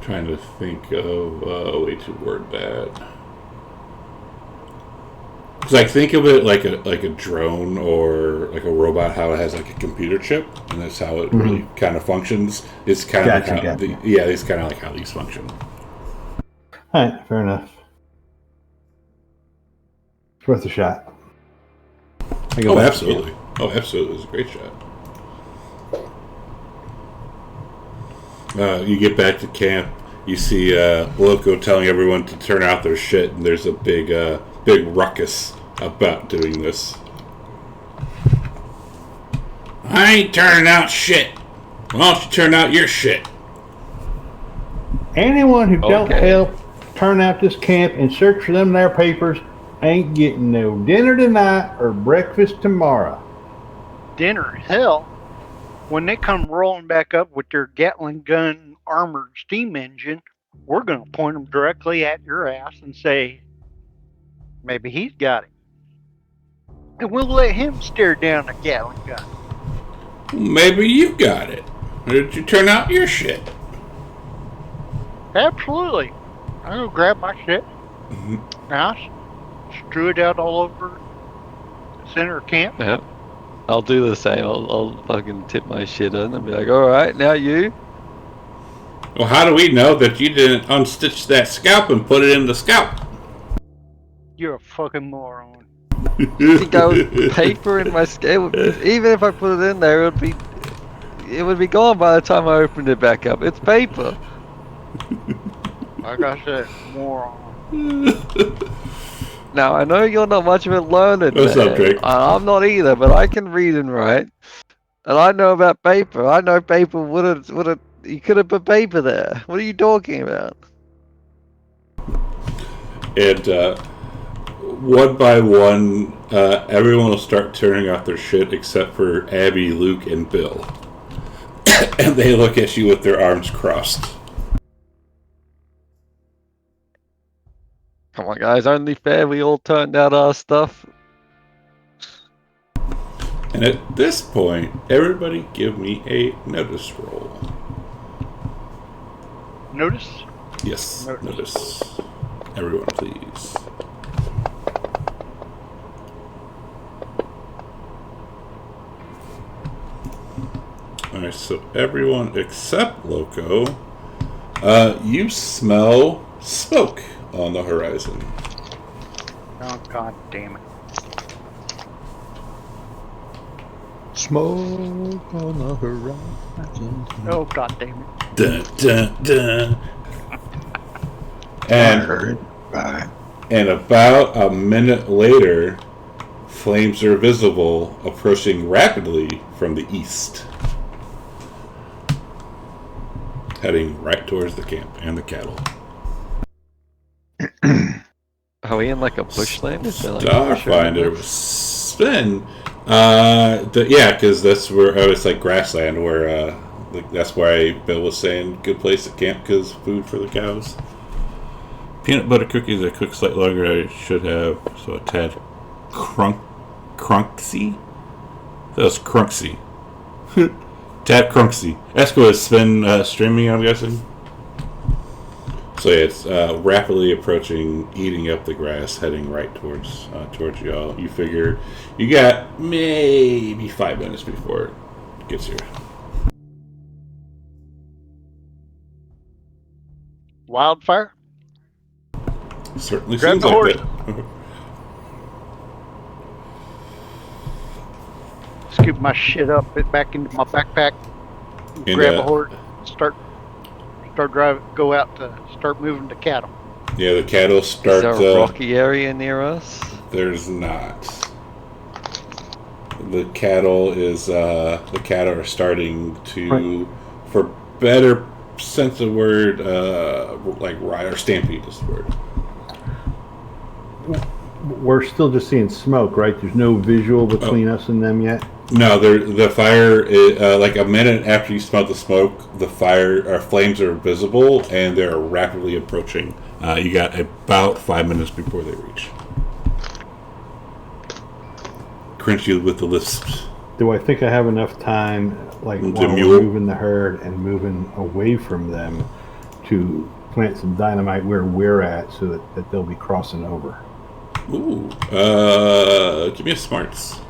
Trying to think of a way to word that. Because think of it like a drone or like a robot, how it has like a computer chip, and that's how it really kind of functions. It's kind of it's kind of like how these function. All right, fair enough. It's worth a shot. Absolutely. Oh, absolutely. It was a great shot. You get back to camp. You see Loco telling everyone to turn out their shit, and there's a big ruckus about doing this. I ain't turning out shit. Why don't you turn out your shit? Anyone who don't help turn out this camp and search for them their papers ain't getting no dinner tonight or breakfast tomorrow. Dinner? Hell. When they come rolling back up with their Gatling gun armored steam engine, we're going to point them directly at your ass and say, maybe he's got it. And we'll let him stare down a Gatling gun. Maybe you got it. Or did you turn out your shit? Absolutely. I'm gonna grab my shit. Now, strew it out all over the center of camp. Yeah. I'll do the same. I'll fucking tip my shit in and be like, all right, now you. Well, how do we know that you didn't unstitch that scalp and put it in the scalp? You're a fucking moron. You think I would paper in my scale? Even if I put it in there, it would be gone by the time I opened it back up. It's paper. Like I said, moron. Now I know you're not much of a learned What's man. up, Drake? I'm not either, but I can read and write, and I know about paper. I know paper would have. You could have put paper there. What are you talking about? And one by one, everyone will start turning off their shit except for Abby, Luke, and Bill. And they look at you with their arms crossed. Come on, guys. Only fair. We all turned out our stuff. And at this point, everybody give me a notice roll. Notice? Yes, notice. Everyone, please. Alright, so everyone except Loco, you smell smoke on the horizon. Oh, god damn it. Smoke on the horizon. Oh, god damn it. Dun, dun, dun. Right. And about a minute later, flames are visible approaching rapidly from the east, heading right towards the camp and the cattle. Are we in like a bushland? Is there like a bush around Starfinder us? was spin. Yeah, because that's where it's like grassland. Where that's why Bill was saying good place to camp because food for the cows. Peanut butter cookies that cook slightly longer. I should have so a tad crunksy. That was crunksy. Tad crunksy. Esco is spin streaming. I'm guessing. So yeah, it's rapidly approaching, eating up the grass, heading right towards y'all. You figure you got maybe 5 minutes before it gets here. Wildfire? Certainly Grab seems the like horse. that. Scoop my shit up, it back into my backpack, And, grab a horse, start driving, go out to start moving the cattle. Yeah, the cattle Is start. there a rocky area near us? There's not. The cattle are starting to, for better sense of word, like riot or stampede is the word. We're still just seeing smoke, right? There's no visual between us and them yet. No, the fire is, like a minute after you smell the smoke, the flames are visible and they're rapidly approaching. You got about 5 minutes before they reach. Crunchy with the lisps. Do I think I have enough time, like The while mule? we're moving the herd and moving away from them, to plant some dynamite where we're at, so that they'll be crossing over? Ooh. Give me a smarts.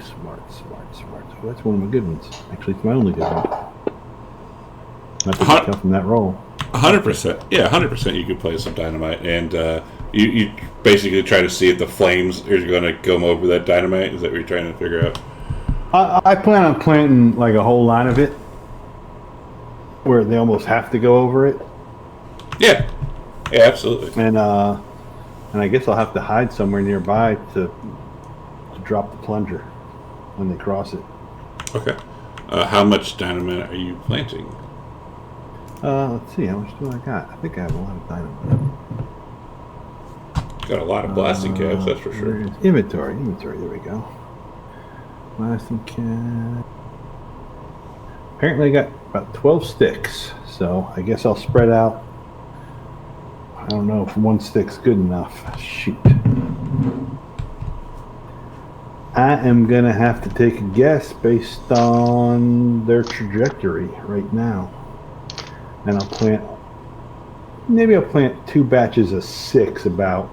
Smart. Oh, that's one of my good ones. Actually, it's my only good one. Not to come from that roll. 100%. Yeah, 100% you could play some dynamite. And you basically try to see if the flames are going to come over that dynamite. Is that what you're trying to figure out? I plan on planting like a whole line of it, where they almost have to go over it. Yeah. Yeah, absolutely. And I guess I'll have to hide somewhere nearby to drop the plunger when they cross it. Okay. How much dynamite are you planting? Let's see, how much do I got? I think I have a lot of dynamite. Got a lot of blasting caps, that's for sure. Where is inventory, there we go. Blasting cap. Apparently I got about 12 sticks, so I guess I'll spread out. I don't know if one stick's good enough. Shoot. I am gonna have to take a guess based on their trajectory right now, and Maybe I'll plant 2 batches of 6 about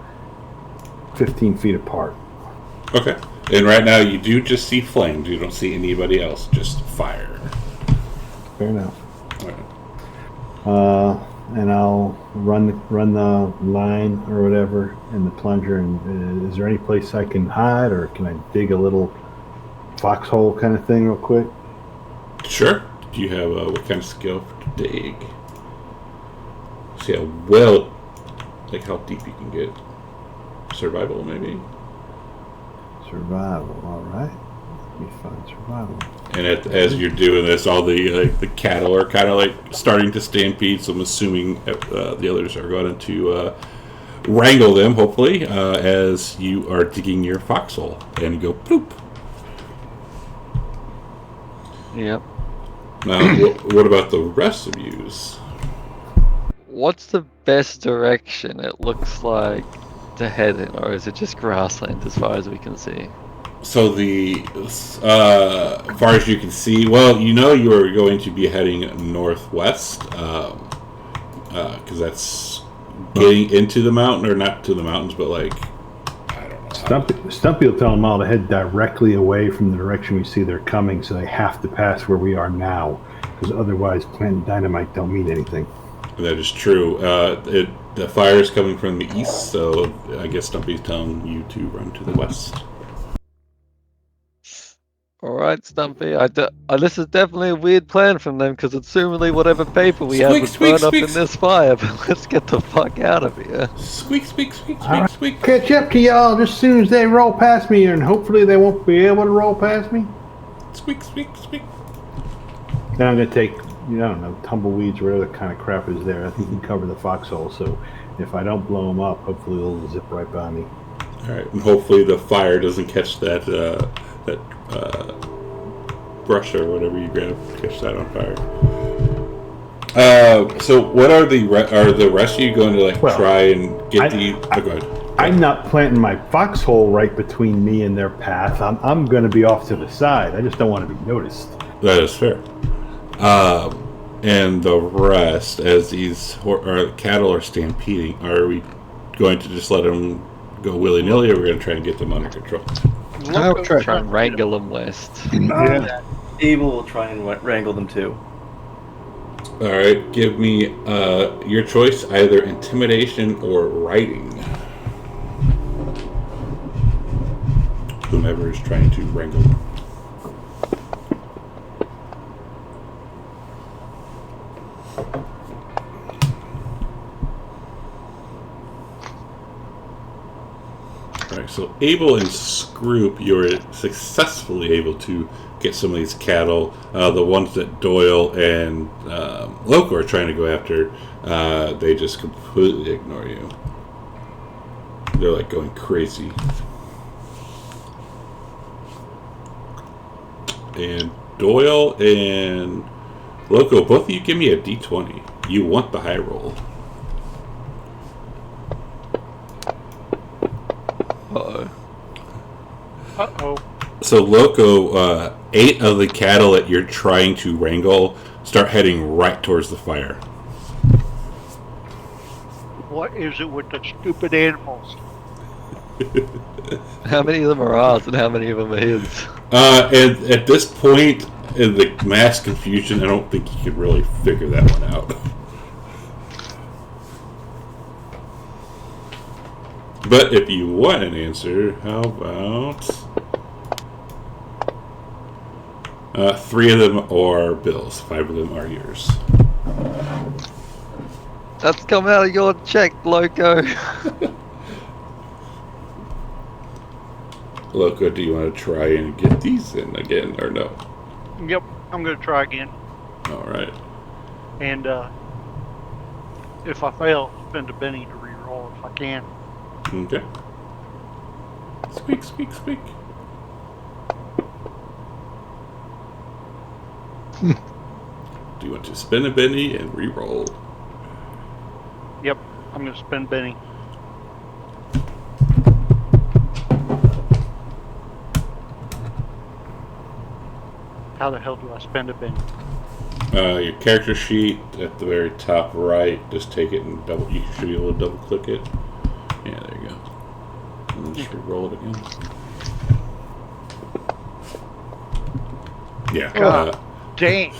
15 feet apart. Okay. And right now you do just see flames. You don't see anybody else. Just fire. Fair enough. All right. And I'll run the line or whatever in the plunger. And is there any place I can hide, or can I dig a little foxhole kind of thing real quick? Sure. Do you have what kind of skill for dig? See how well, like how deep you can get. Survival, maybe. Survival. All right. Let me find survival. And as you're doing this, all the cattle are kind of like starting to stampede. So I'm assuming the others are going to wrangle them, hopefully, as you are digging your foxhole and go poop. Yep. Now, what about the rest of yous? What's the best direction it looks like to head in, or is it just grassland as far as we can see? So as far as you can see, well, you know you are going to be heading northwest, because that's getting into the mountain, or not to the mountains, but like, I don't know. Stumpy will tell them all to head directly away from the direction we see they're coming, so they have to pass where we are now, because otherwise planting dynamite don't mean anything. That is true. The fire is coming from the east, so I guess Stumpy's telling you to run to the west. All right, Stumpy. This is definitely a weird plan from them, because assumingly whatever paper we had was burned up in this fire. But let's get the fuck out of here. Squeak, squeak, squeak, squeak, squeak. Catch up to y'all just as soon as they roll past me, and hopefully they won't be able to roll past me. Squeak, squeak, squeak. Then I'm gonna take, I don't know, tumbleweeds or whatever kind of crap is there. I think you can cover the foxhole, so if I don't blow them up, hopefully they'll zip right by me. All right, and hopefully the fire doesn't catch that brush or whatever you grab, catch that on fire. So what are the rest of you going to try and get go ahead. I'm not planting my foxhole right between me and their path. I'm going to be off to the side. I just don't want to be noticed. That is fair. And the rest, as these cattle are stampeding, are we going to just let them go willy-nilly, or are we going to try and get them under control? I'll try and wrangle them west. Yeah. Abel will try and wrangle them too. All right, give me your choice, either intimidation or writing. Whomever is trying to wrangle them. Alright, so Abel and Scroop, you're successfully able to get some of these cattle. The ones that Doyle and Loco are trying to go after, they just completely ignore you. They're like going crazy. And Doyle and Loco, both of you give me a d20. You want the high roll. Uh-oh. So Loco, 8 of the cattle that you're trying to wrangle start heading right towards the fire. What is it with the stupid animals? How many of them are ours and how many of them are his? And at this point, in the mass confusion, I don't think you can really figure that one out. But if you want an answer, how about 3 of them are Bill's, 5 of them are yours. That's come out of your check, Loco. Loco, do you want to try and get these in again, or no? Yep, I'm going to try again. All right. And if I fail, spend a Benny to re-roll if I can. Okay. Squeak, squeak, squeak. Do you want to spin a Benny and re-roll? Yep, I'm going to spend Benny. How the hell do I spend a bin? Your character sheet at the very top right. Just take it and you should be able to double click it. Yeah, there you go. And then just roll it again. Yeah. God dang.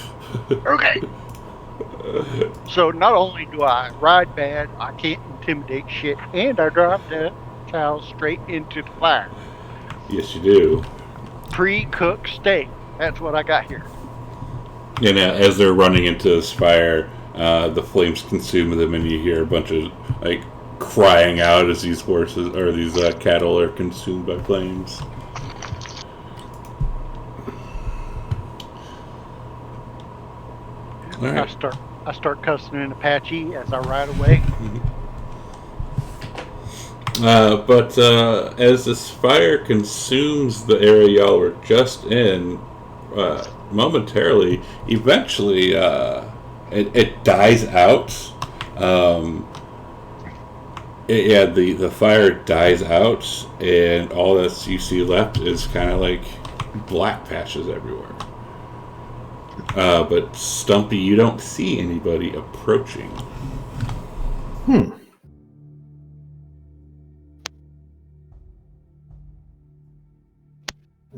Okay. So not only do I ride bad, I can't intimidate shit, and I drive the cows straight into the fire. Yes, you do. Pre-cooked steak. That's what I got here. And as they're running into this fire, the flames consume them, and you hear a bunch of like crying out as these horses or these cattle are consumed by flames. All right. I start cussing in Apache as I ride away. But as this fire consumes the area y'all were just in, momentarily, eventually it dies out. The fire dies out, and all that you see left is kind of like black patches everywhere. But Stumpy, you don't see anybody approaching.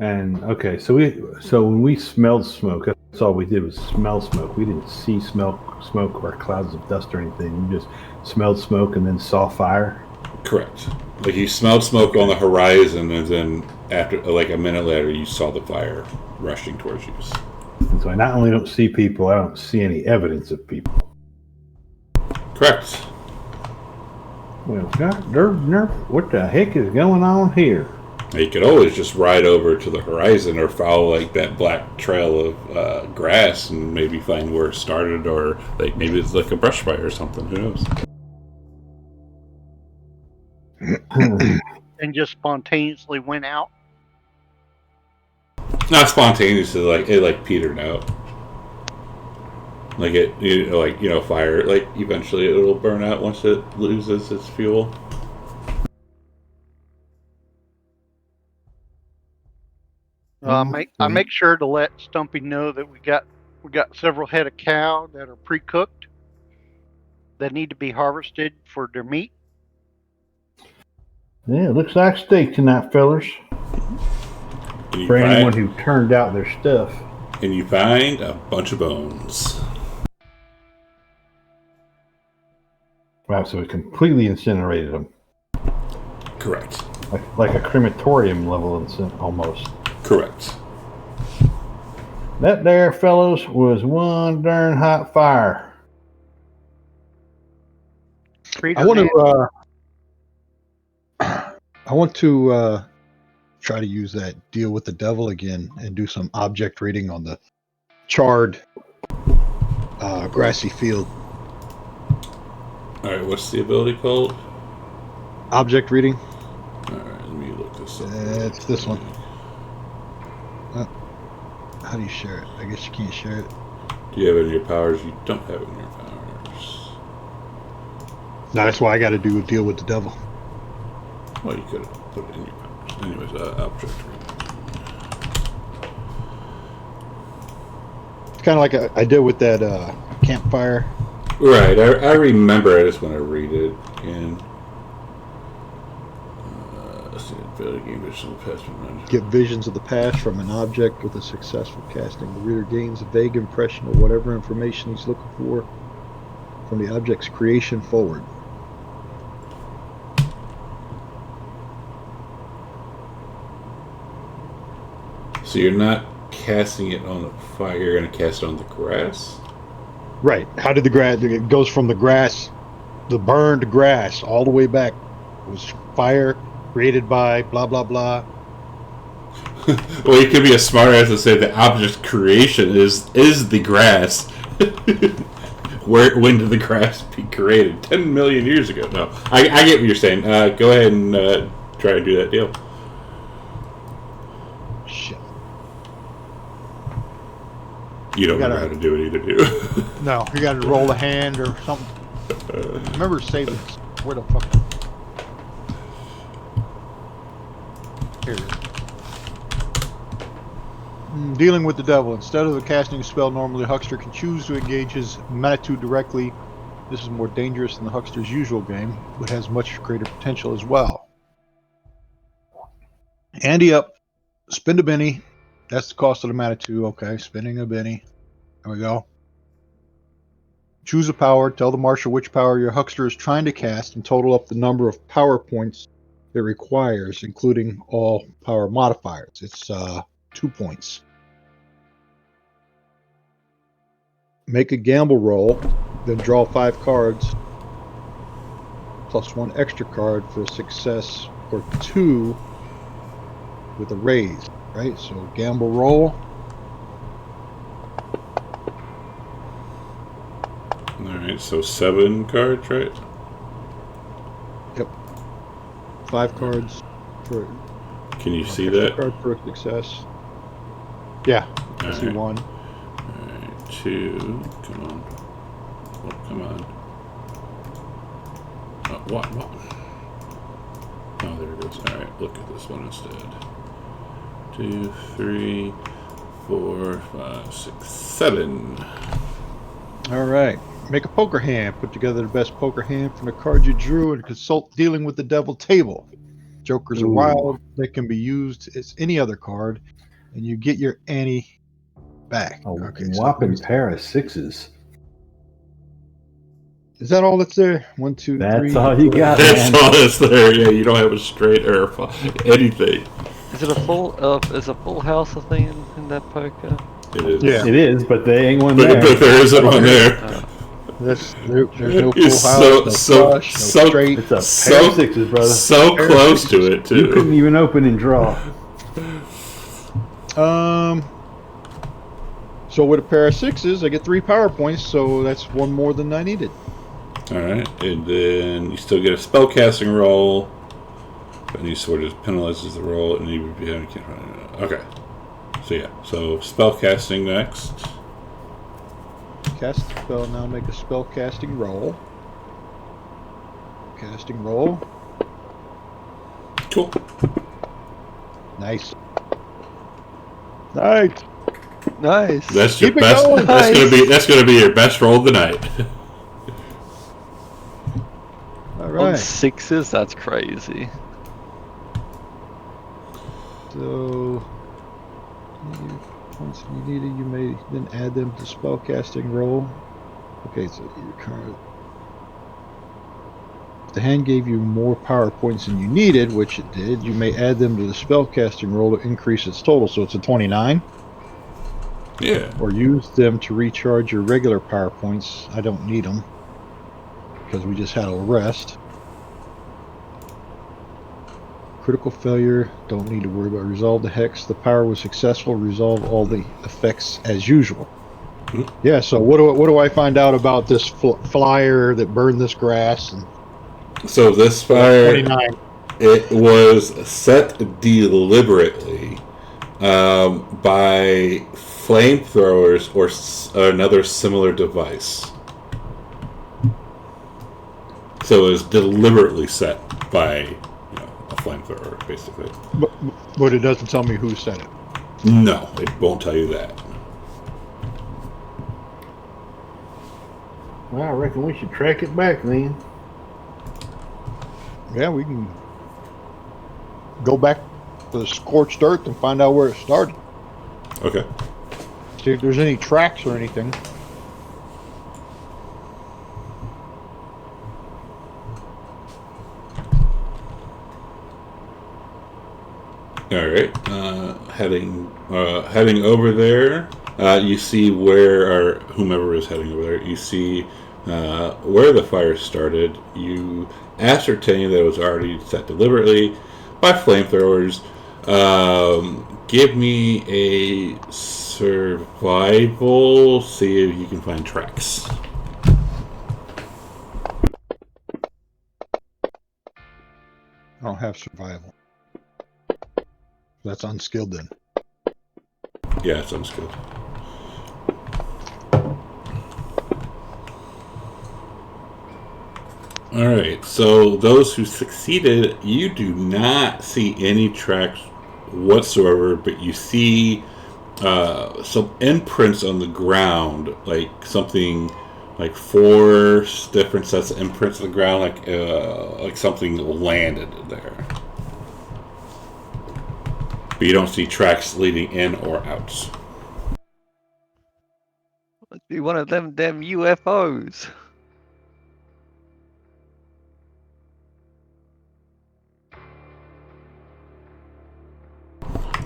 And okay, so when we smelled smoke, that's all we did was smell smoke. We didn't see smoke or clouds of dust or anything. We just smelled smoke and then saw fire. Correct. Like you smelled smoke on the horizon, and then after, like a minute later, you saw the fire rushing towards you. And so I not only don't see people, I don't see any evidence of people. Correct. Well, what the heck is going on here? You could always just ride over to the horizon or follow like that black trail of grass and maybe find where it started, or like maybe it's like a brush fire or something. Who knows? And just spontaneously went out. Not spontaneously, like it like petered out. Like fire. Like eventually it'll burn out once it loses its fuel. I make sure to let Stumpy know that we got several head of cow that are pre-cooked that need to be harvested for their meat. Yeah, it looks like steak tonight, fellers. For anyone who turned out their stuff. And you find a bunch of bones. Wow, so we completely incinerated them. Correct. Like a crematorium level almost. Correct. That there, fellows, was one darn hot fire. I want to try to use that deal with the devil again and do some object reading on the charred grassy field. All right, what's the ability called? Object reading. All right, let me look this up. It's this one. How do you share it? I guess you can't share it. Do you have it in your powers? You don't have it in your powers. No, that's why I got to do a deal with the devil. Well, you could have put it in your powers. Anyways, object reading. It's kind of like I did with that campfire. Right, I remember. I just want to read it again. Get visions of the past from an object with a successful casting. The reader gains a vague impression of whatever information he's looking for from the object's creation forward. So you're not casting it on the fire, you're going to cast it on the grass? Right. How did the grass... It goes from the grass, the burned grass, all the way back. It was fire created by blah, blah, blah. Well, you could be a smart ass and say the object creation is the grass. When did the grass be created? 10 million years ago. No, I get what you're saying. Go ahead and try to do that deal. Shit. You don't know how to do it either, do you? No, you got to roll a hand or something. Remember saving. Where the fuck? Here it is. Dealing with the devil. Instead of casting a spell, normally the huckster can choose to engage his Manitou directly. This is more dangerous than the huckster's usual game, but has much greater potential as well. Ante up. Spend a Benny. That's the cost of the Manitou. Okay, spending a Benny. There we go. Choose a power. Tell the marshal which power your huckster is trying to cast and total up the number of power points it requires, including all power modifiers. It's 2 points. Make a gamble roll, then draw 5 cards, plus 1 extra card for a success or 2 with a raise, right? So gamble roll. Alright, so 7 cards, right? Yep. 5 cards for. Can you see extra that? card for a success. Yeah, I see Alright. 1. Alright, 2. Come on. Oh, come on. What? Oh, there it goes. Alright, look at this one instead. 2, 3, 4, 5, 6, 7. All right. Make a poker hand. Put together the best poker hand from the card you drew and consult dealing with the devil table. Jokers are Ooh. wild. They can be used as any other card, and you get your ante back. A Okay, whopping so pair of 6s. is that all that's there? 1, 2, 3. That's all you got, That's man. all that's there. Yeah, you don't have a straight or anything. Is it is a full house a thing in that poker? It is. Yeah. It is, but there ain't one But there. there isn't one there. There's no full It's house, so- no so- flush, no so- straight. It's a pair So- of 6s, brother. So close to it, You couldn't too. even open and draw. So with a pair of 6s, I get 3 power points, so that's 1 more than I needed. Alright, and then you still get a spellcasting roll. Any sword just penalizes the roll, and you can't. Okay. So yeah, so spellcasting next. Cast a spell, now make a spell casting roll. Casting roll. Cool. Nice. Nice. Nice. That's your Keep it best. going. That's gonna be your best roll of the night. All On right. 6s, that's crazy. So, once you need it, you may then add them to spellcasting roll. Okay, so your card. If the hand gave you more power points than you needed, which it did, you may add them to the spellcasting roll to increase its total. So it's a 29. Yeah. Or use them to recharge your regular power points. I don't need them because we just had a rest. Critical failure, don't need to worry about. Resolve the hex. The power was successful. Resolve all the effects as usual. Yeah, so what do I find out about this flyer that burned this grass? And So this fire, 29. it was set deliberately by flamethrowers or another similar device. So it was deliberately set by a flamethrower, basically. But it doesn't tell me who said it. No, it won't tell you that. Well, I reckon we should track it back then. Yeah, we can go back to the scorched earth and find out where it started. Okay. See if there's any tracks or anything. All right. Heading over there, you see where, or whomever is heading over there, you see where the fire started. You ascertain that it was already set deliberately by flamethrowers. Give me a survival. See if you can find tracks. I don't have survival. That's unskilled then. Yeah, it sounds good. Alright, so those who succeeded, you do not see any tracks whatsoever, but you see some imprints on the ground, like something like 4 different sets of imprints on the ground, like something landed there. But you don't see tracks leading in or out. Must be one of them damn UFOs.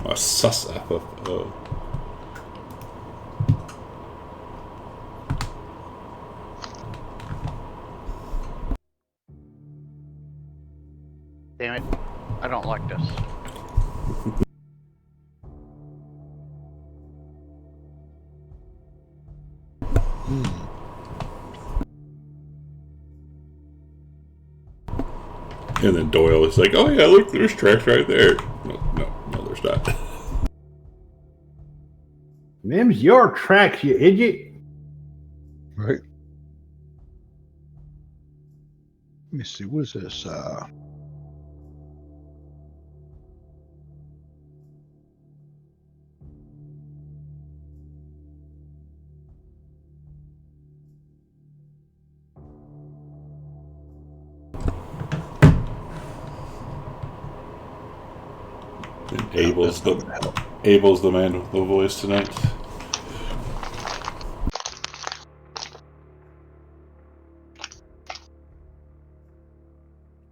A sus FFO. Damn it. I don't like this. And then Doyle is like, "Oh yeah, look, there's tracks right there." No, there's not. Them's your tracks, you idiot. Right. Let me see. What is this? And That's not gonna help. Abel's the man with the voice tonight.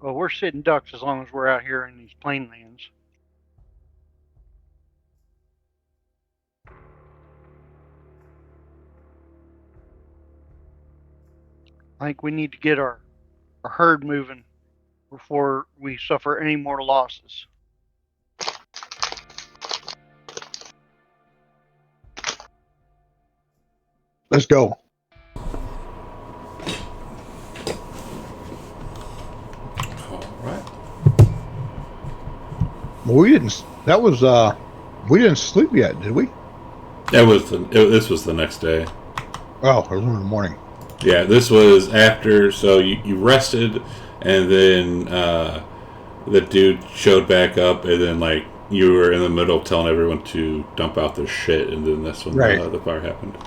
Well, we're sitting ducks as long as we're out here in these plain lands. I think we need to get our herd moving before we suffer any more losses. Let's go. All right. Well, we didn't. That was. We didn't sleep yet, did we? This was the next day. Oh, it was in the morning. Yeah, this was after. So you rested, and then the dude showed back up, and then like you were in the middle of telling everyone to dump out their shit, and then that's when Right. the fire happened.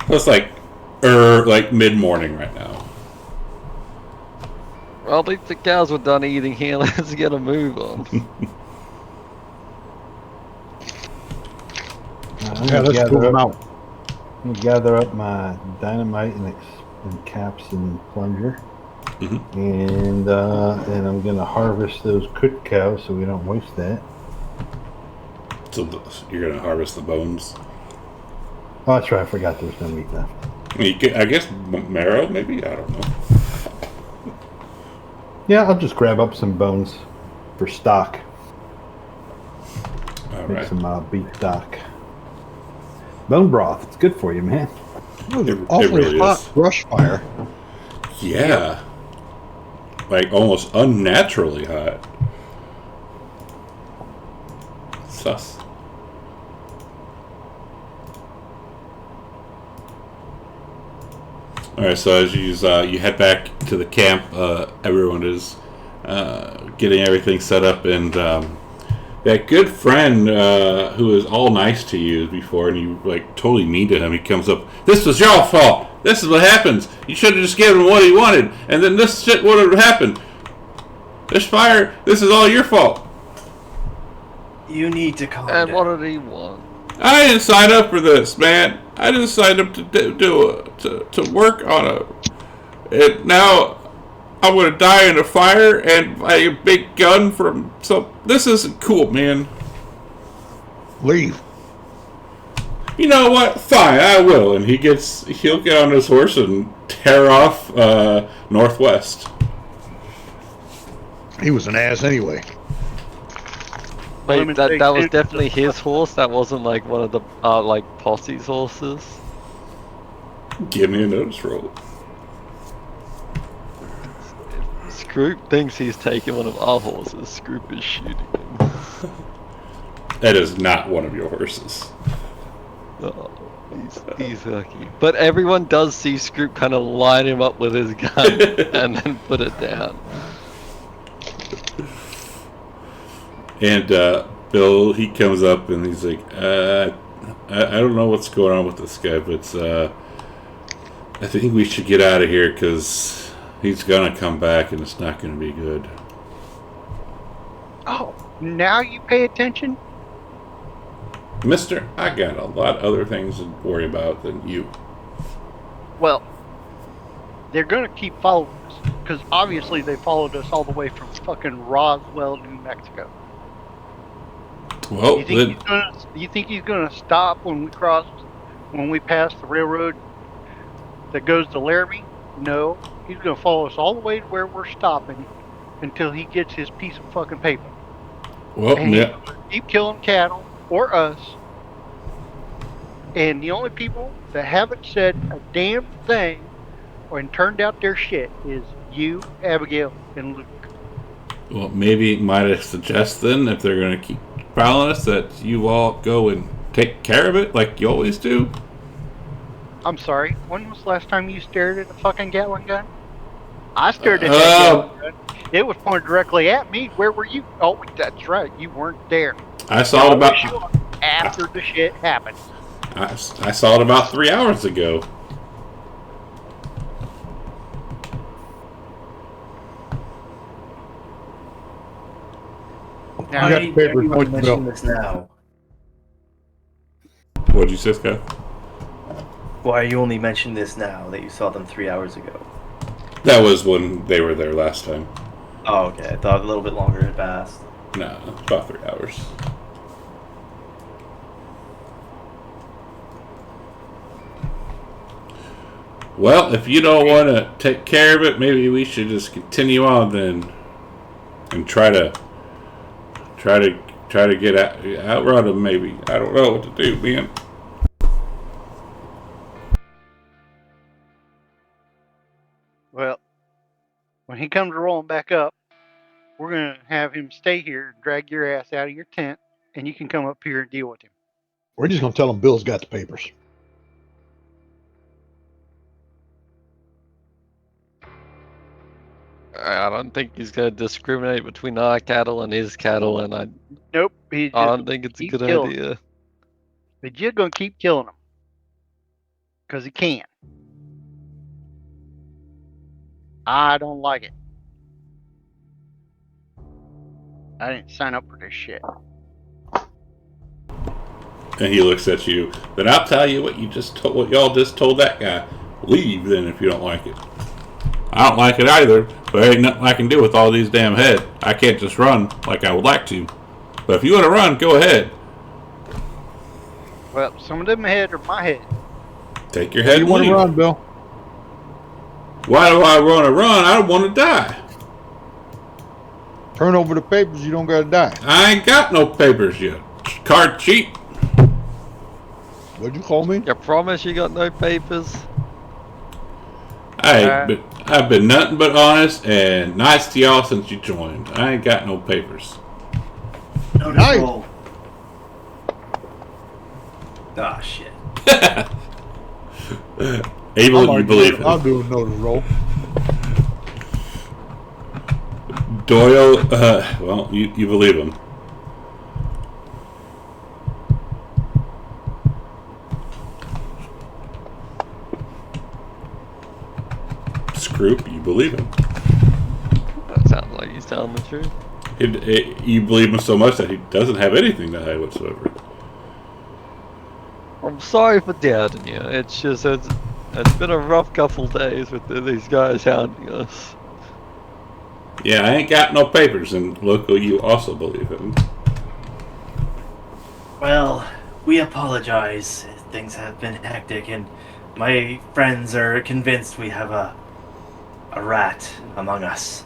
So it's like mid morning right now. Well, at least the cows were done eating here. Let's get a move on. Yeah, let's move them out. I'm gonna gather up my dynamite and caps and plunger, and I'm gonna harvest those cooked cows so we don't waste that. So you're gonna harvest the bones. Oh, that's right. I forgot there's no meat left. I guess marrow, maybe. I don't know. Yeah, I'll just grab up some bones for stock. All Make right. some beef stock. Bone broth. It's good for you, man. It Awfully really hot is. brush fire. Yeah. Like almost unnaturally hot. Sus. Alright, so as you head back to the camp, everyone is getting everything set up, and that good friend who was all nice to you before, and you like totally mean to him, he comes up, "This was your fault! This is what happens! You should have just given him what he wanted, and then this shit would have happened! This fire, this is all your fault!" You need to calm And down. what did he want? I didn't sign up for this, man. I didn't sign up to work on it. Now I'm gonna die in a fire and by a big gun from some. This isn't cool, man. Leave. You know what? Fine, I will. And he'll get on his horse and tear off northwest. He was an ass anyway. Wait, that was definitely his horse. That wasn't like one of the like posse's horses. Give me a notice roll. If Scroop thinks he's taking one of our horses, Scroop is shooting him. That is not one of your horses. Oh, he's lucky. But everyone does see Scroop kind of line him up with his gun and then put it down. And Bill, he comes up and he's like, I don't know what's going on with this guy, but I think we should get out of here because he's gonna come back and it's not gonna be good. Oh, now you pay attention? Mister, I got a lot of other things to worry about than you. Well, they're gonna keep following us because obviously they followed us all the way from fucking Roswell, New Mexico. Well, You think he's gonna stop when we pass the railroad that goes to Laramie? No, he's gonna follow us all the way to where we're stopping until he gets his piece of fucking paper. well, And he's yeah. gonna keep killing cattle or us. And the only people that haven't said a damn thing and turned out their shit is you, Abigail, and Luke. Well, maybe might I suggest then, if they're going to keep following us, that you all go and take care of it like you always do? I'm sorry, when was the last time you stared at a fucking Gatling gun? I stared at that Gatling gun. It was pointed directly at me. Where were you? Oh, that's right. You weren't there. I saw it about... After the shit happened. I saw it about 3 hours ago. Now, got the paper. Why Point are the you bill. mentioning this now? What'd you say, Scott? Why are you only mentioning this now that you saw them 3 hours ago? That was when they were there last time. Oh, okay. I thought a little bit longer had passed. No, about 3 hours. Well, if you don't want to take care of it, maybe we should just continue on then, and try to get outrun them. Maybe I don't know what to do, man. well, when he comes rolling back up, we're gonna have him stay here and drag your ass out of your tent, and you can come up here and deal with him. We're just gonna tell him Bill's got the papers. I don't think he's gonna discriminate between our cattle and his cattle, and I Nope, he's just don't think it's a keep good killing idea. But you're gonna keep killing him because he can. I don't like it. I didn't sign up for this shit. And he looks at you. Then I'll tell you what what y'all just told that guy. Leave then if you don't like it. I don't like it either, but there ain't nothing I can do with all these damn head. I can't just run like I would like to. But if you want to run, go ahead. Well, some of them head are my head. Take your head You and want leave. to run, Bill? Why do I want to run? I don't want to die. Turn over the papers. You don't gotta die. I ain't got no papers yet. Card cheat. What'd you call me? You promise you got no papers? I've been nothing but honest and nice to y'all since you joined. I ain't got no papers. No Nice. control. Ah, shit. Abel, you believe I'll him. do a notice roll. Doyle, well, you believe him. Scroop, you believe him. That sounds like he's telling the truth. You believe him so much that he doesn't have anything to hide whatsoever. I'm sorry for doubting you. It's just it's been a rough couple days with these guys hounding us. Yeah, I ain't got no papers, and local, you also believe him. Well, we apologize. Things have been hectic, and my friends are convinced we have a rat among us.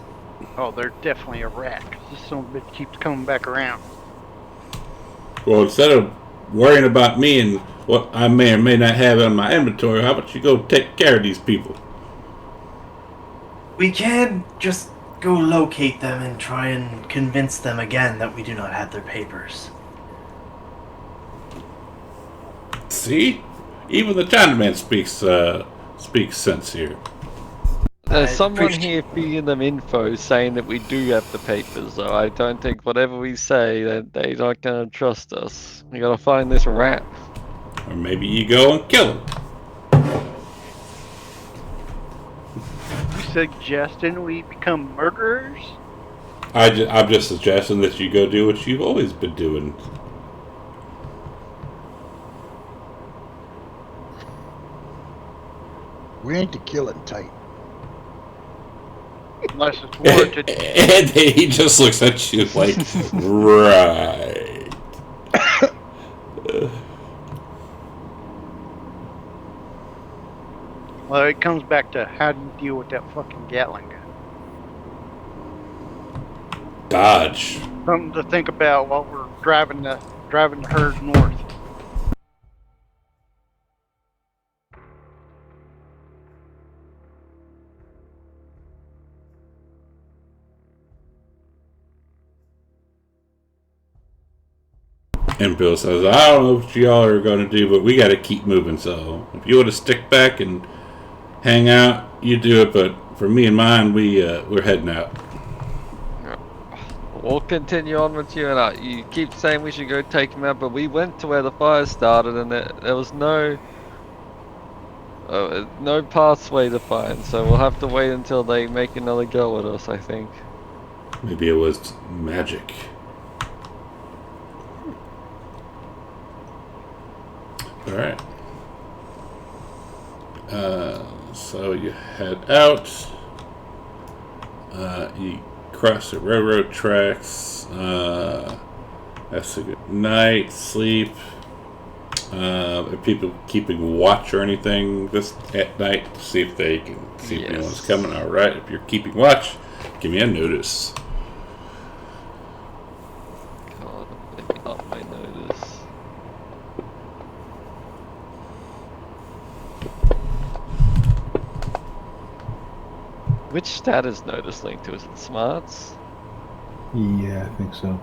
Oh, they're definitely a rat. 'Cause this son of a bitch keeps coming back around. Well, instead of worrying about me and what I may or may not have in my inventory, how about you go take care of these people? We can just go locate them and try and convince them again that we do not have their papers. See? Even the Chinaman speaks sense here. There's I someone appreciate- here feeding them info saying that we do have the papers, so I don't think whatever we say that they're not gonna trust us. We gotta find this rat. Or maybe you go and kill him. You suggesting we become murderers? I'm just suggesting that you go do what you've always been doing. We ain't the killing type. Unless it's warranted. And he just looks at you like, right. Well, it comes back to how do you deal with that fucking Gatling gun? Dodge. Something to think about while we're driving the herd north. And Bill says, I don't know what y'all are going to do, but we got to keep moving. So if you want to stick back and hang out, you do it. But for me and mine, we're heading out. We'll continue on with you, and you keep saying we should go take him out, but we went to where the fire started, and there was no pathway to find, so we'll have to wait until they make another go at us, I think. Maybe it was magic. Alright. So you head out. You cross the railroad tracks. That's a good night. Sleep. Are people keeping watch or anything this at night to see if they can see if anyone's coming? Alright, if you're keeping watch, give me a notice. God, maybe not my notice. Which stat is notice linked to? Is it smarts? Yeah, I think so.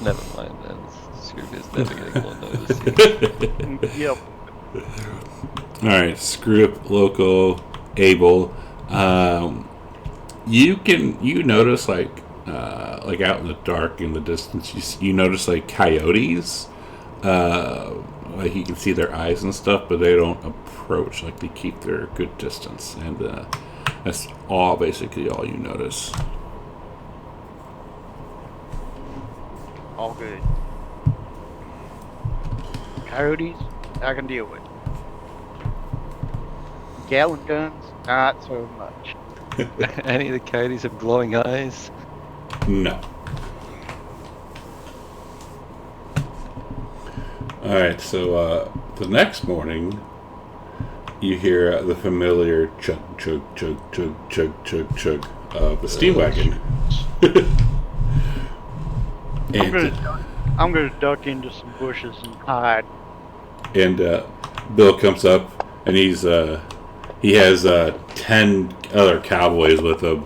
Never mind then. Scroobius never getting more notice. Yep. Alright, screw up local, able. You notice like out in the dark in the distance, you notice like coyotes. Like you can see their eyes and stuff, but they don't approach. Like they keep their good distance, and that's basically all you notice. All good. Coyotes, I can deal with. Gatling guns, not so much. Any of the coyotes have glowing eyes? No. Alright, so the next morning, you hear the familiar chug, chug, chug, chug, chug, chug, chug of the steam wagon. I'm gonna duck into some bushes and hide. And Bill comes up, and he has 10 other cowboys with him.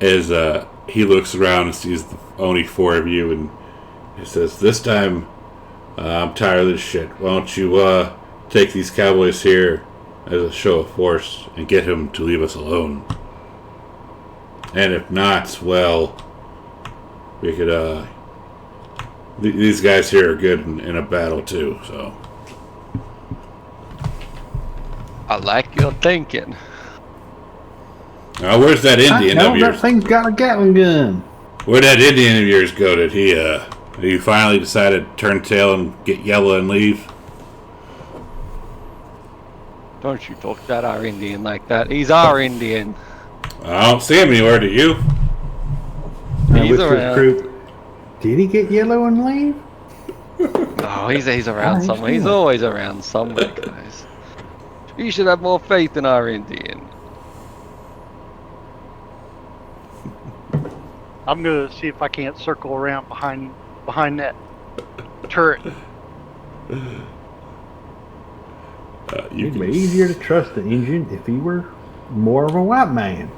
As he looks around and sees only 4 of you, and he says, "This time, I'm tired of this shit. Why don't you take these cowboys here as a show of force and get him to leave us alone? And if not, well, we could these guys here are good in a battle too, so." I like your thinking. Now, where's that Indian of That yours? thing's got a Gatling gun. Where'd that Indian of yours go? Did he finally decided to turn tail and get yellow and leave? Don't you talk about our Indian like that. He's our Indian. I don't see him anywhere, do you? Now, He's with his around. crew, did he get yellow and leave? Oh, he's around somewhere. He's always around somewhere, guys. You should have more faith in our Indian. I'm gonna see if I can't circle around behind that turret. It'd be easier to trust the Indian if he were more of a white man.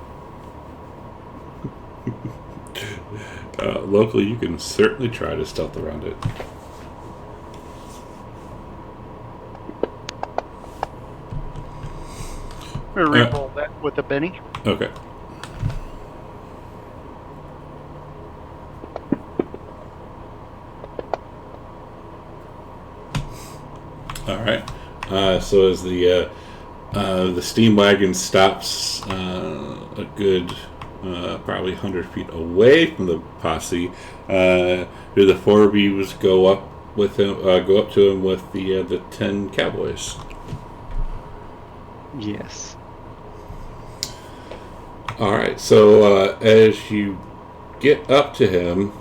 Locally, you can certainly try to stealth around it. I'm gonna re-roll that with a Benny. Okay. All right. So as the steam wagon stops a good probably 100 feet away from the posse, do the four of you go up with him? Go up to him with the 10 cowboys. Yes. All right. So as you get up to him,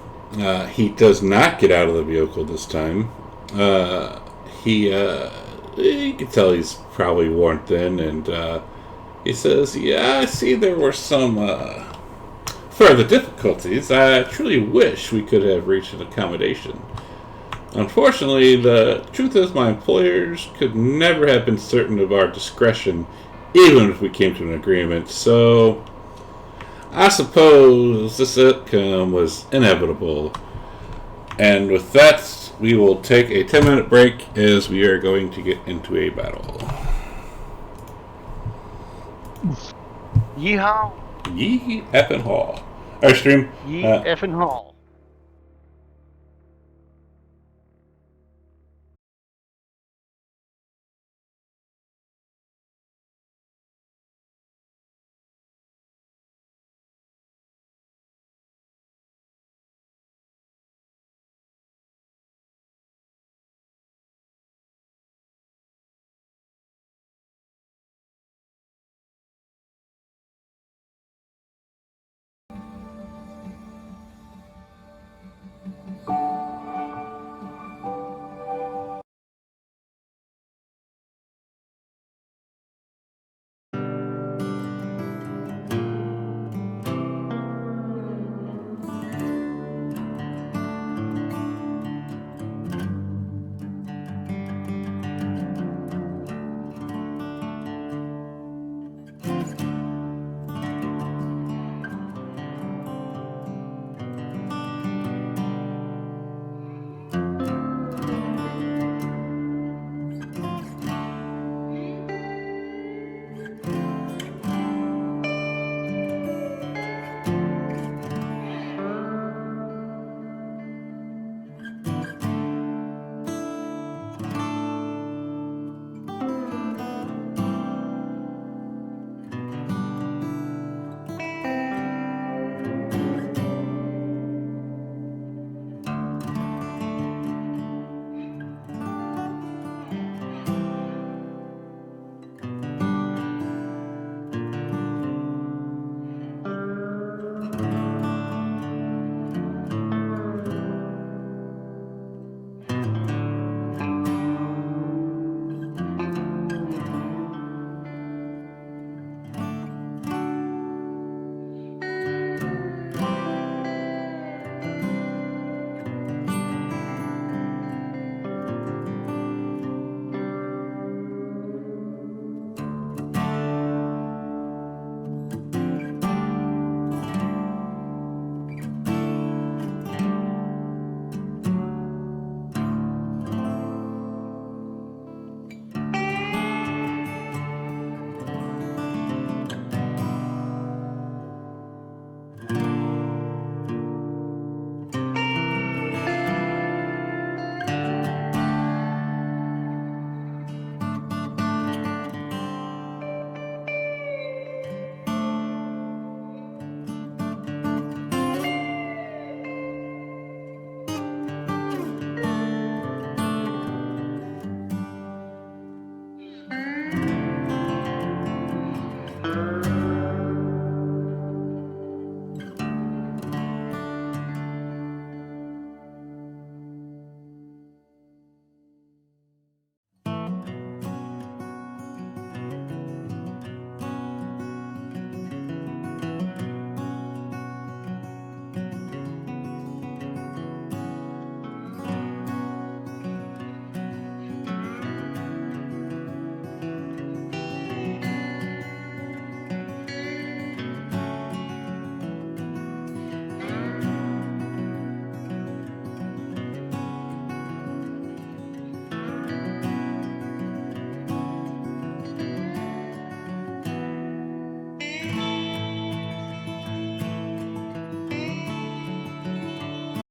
he does not get out of the vehicle this time. You can tell he's probably worn thin, and he says, "Yeah, I see there were some further difficulties. I truly wish we could have reached an accommodation. Unfortunately, the truth is my employers could never have been certain of our discretion, even if we came to an agreement, so I suppose this outcome was inevitable." And with that, we will take a 10-minute break as we are going to get into a battle. Yeehaw! Yee effing haw. Our stream. Yee effing haw.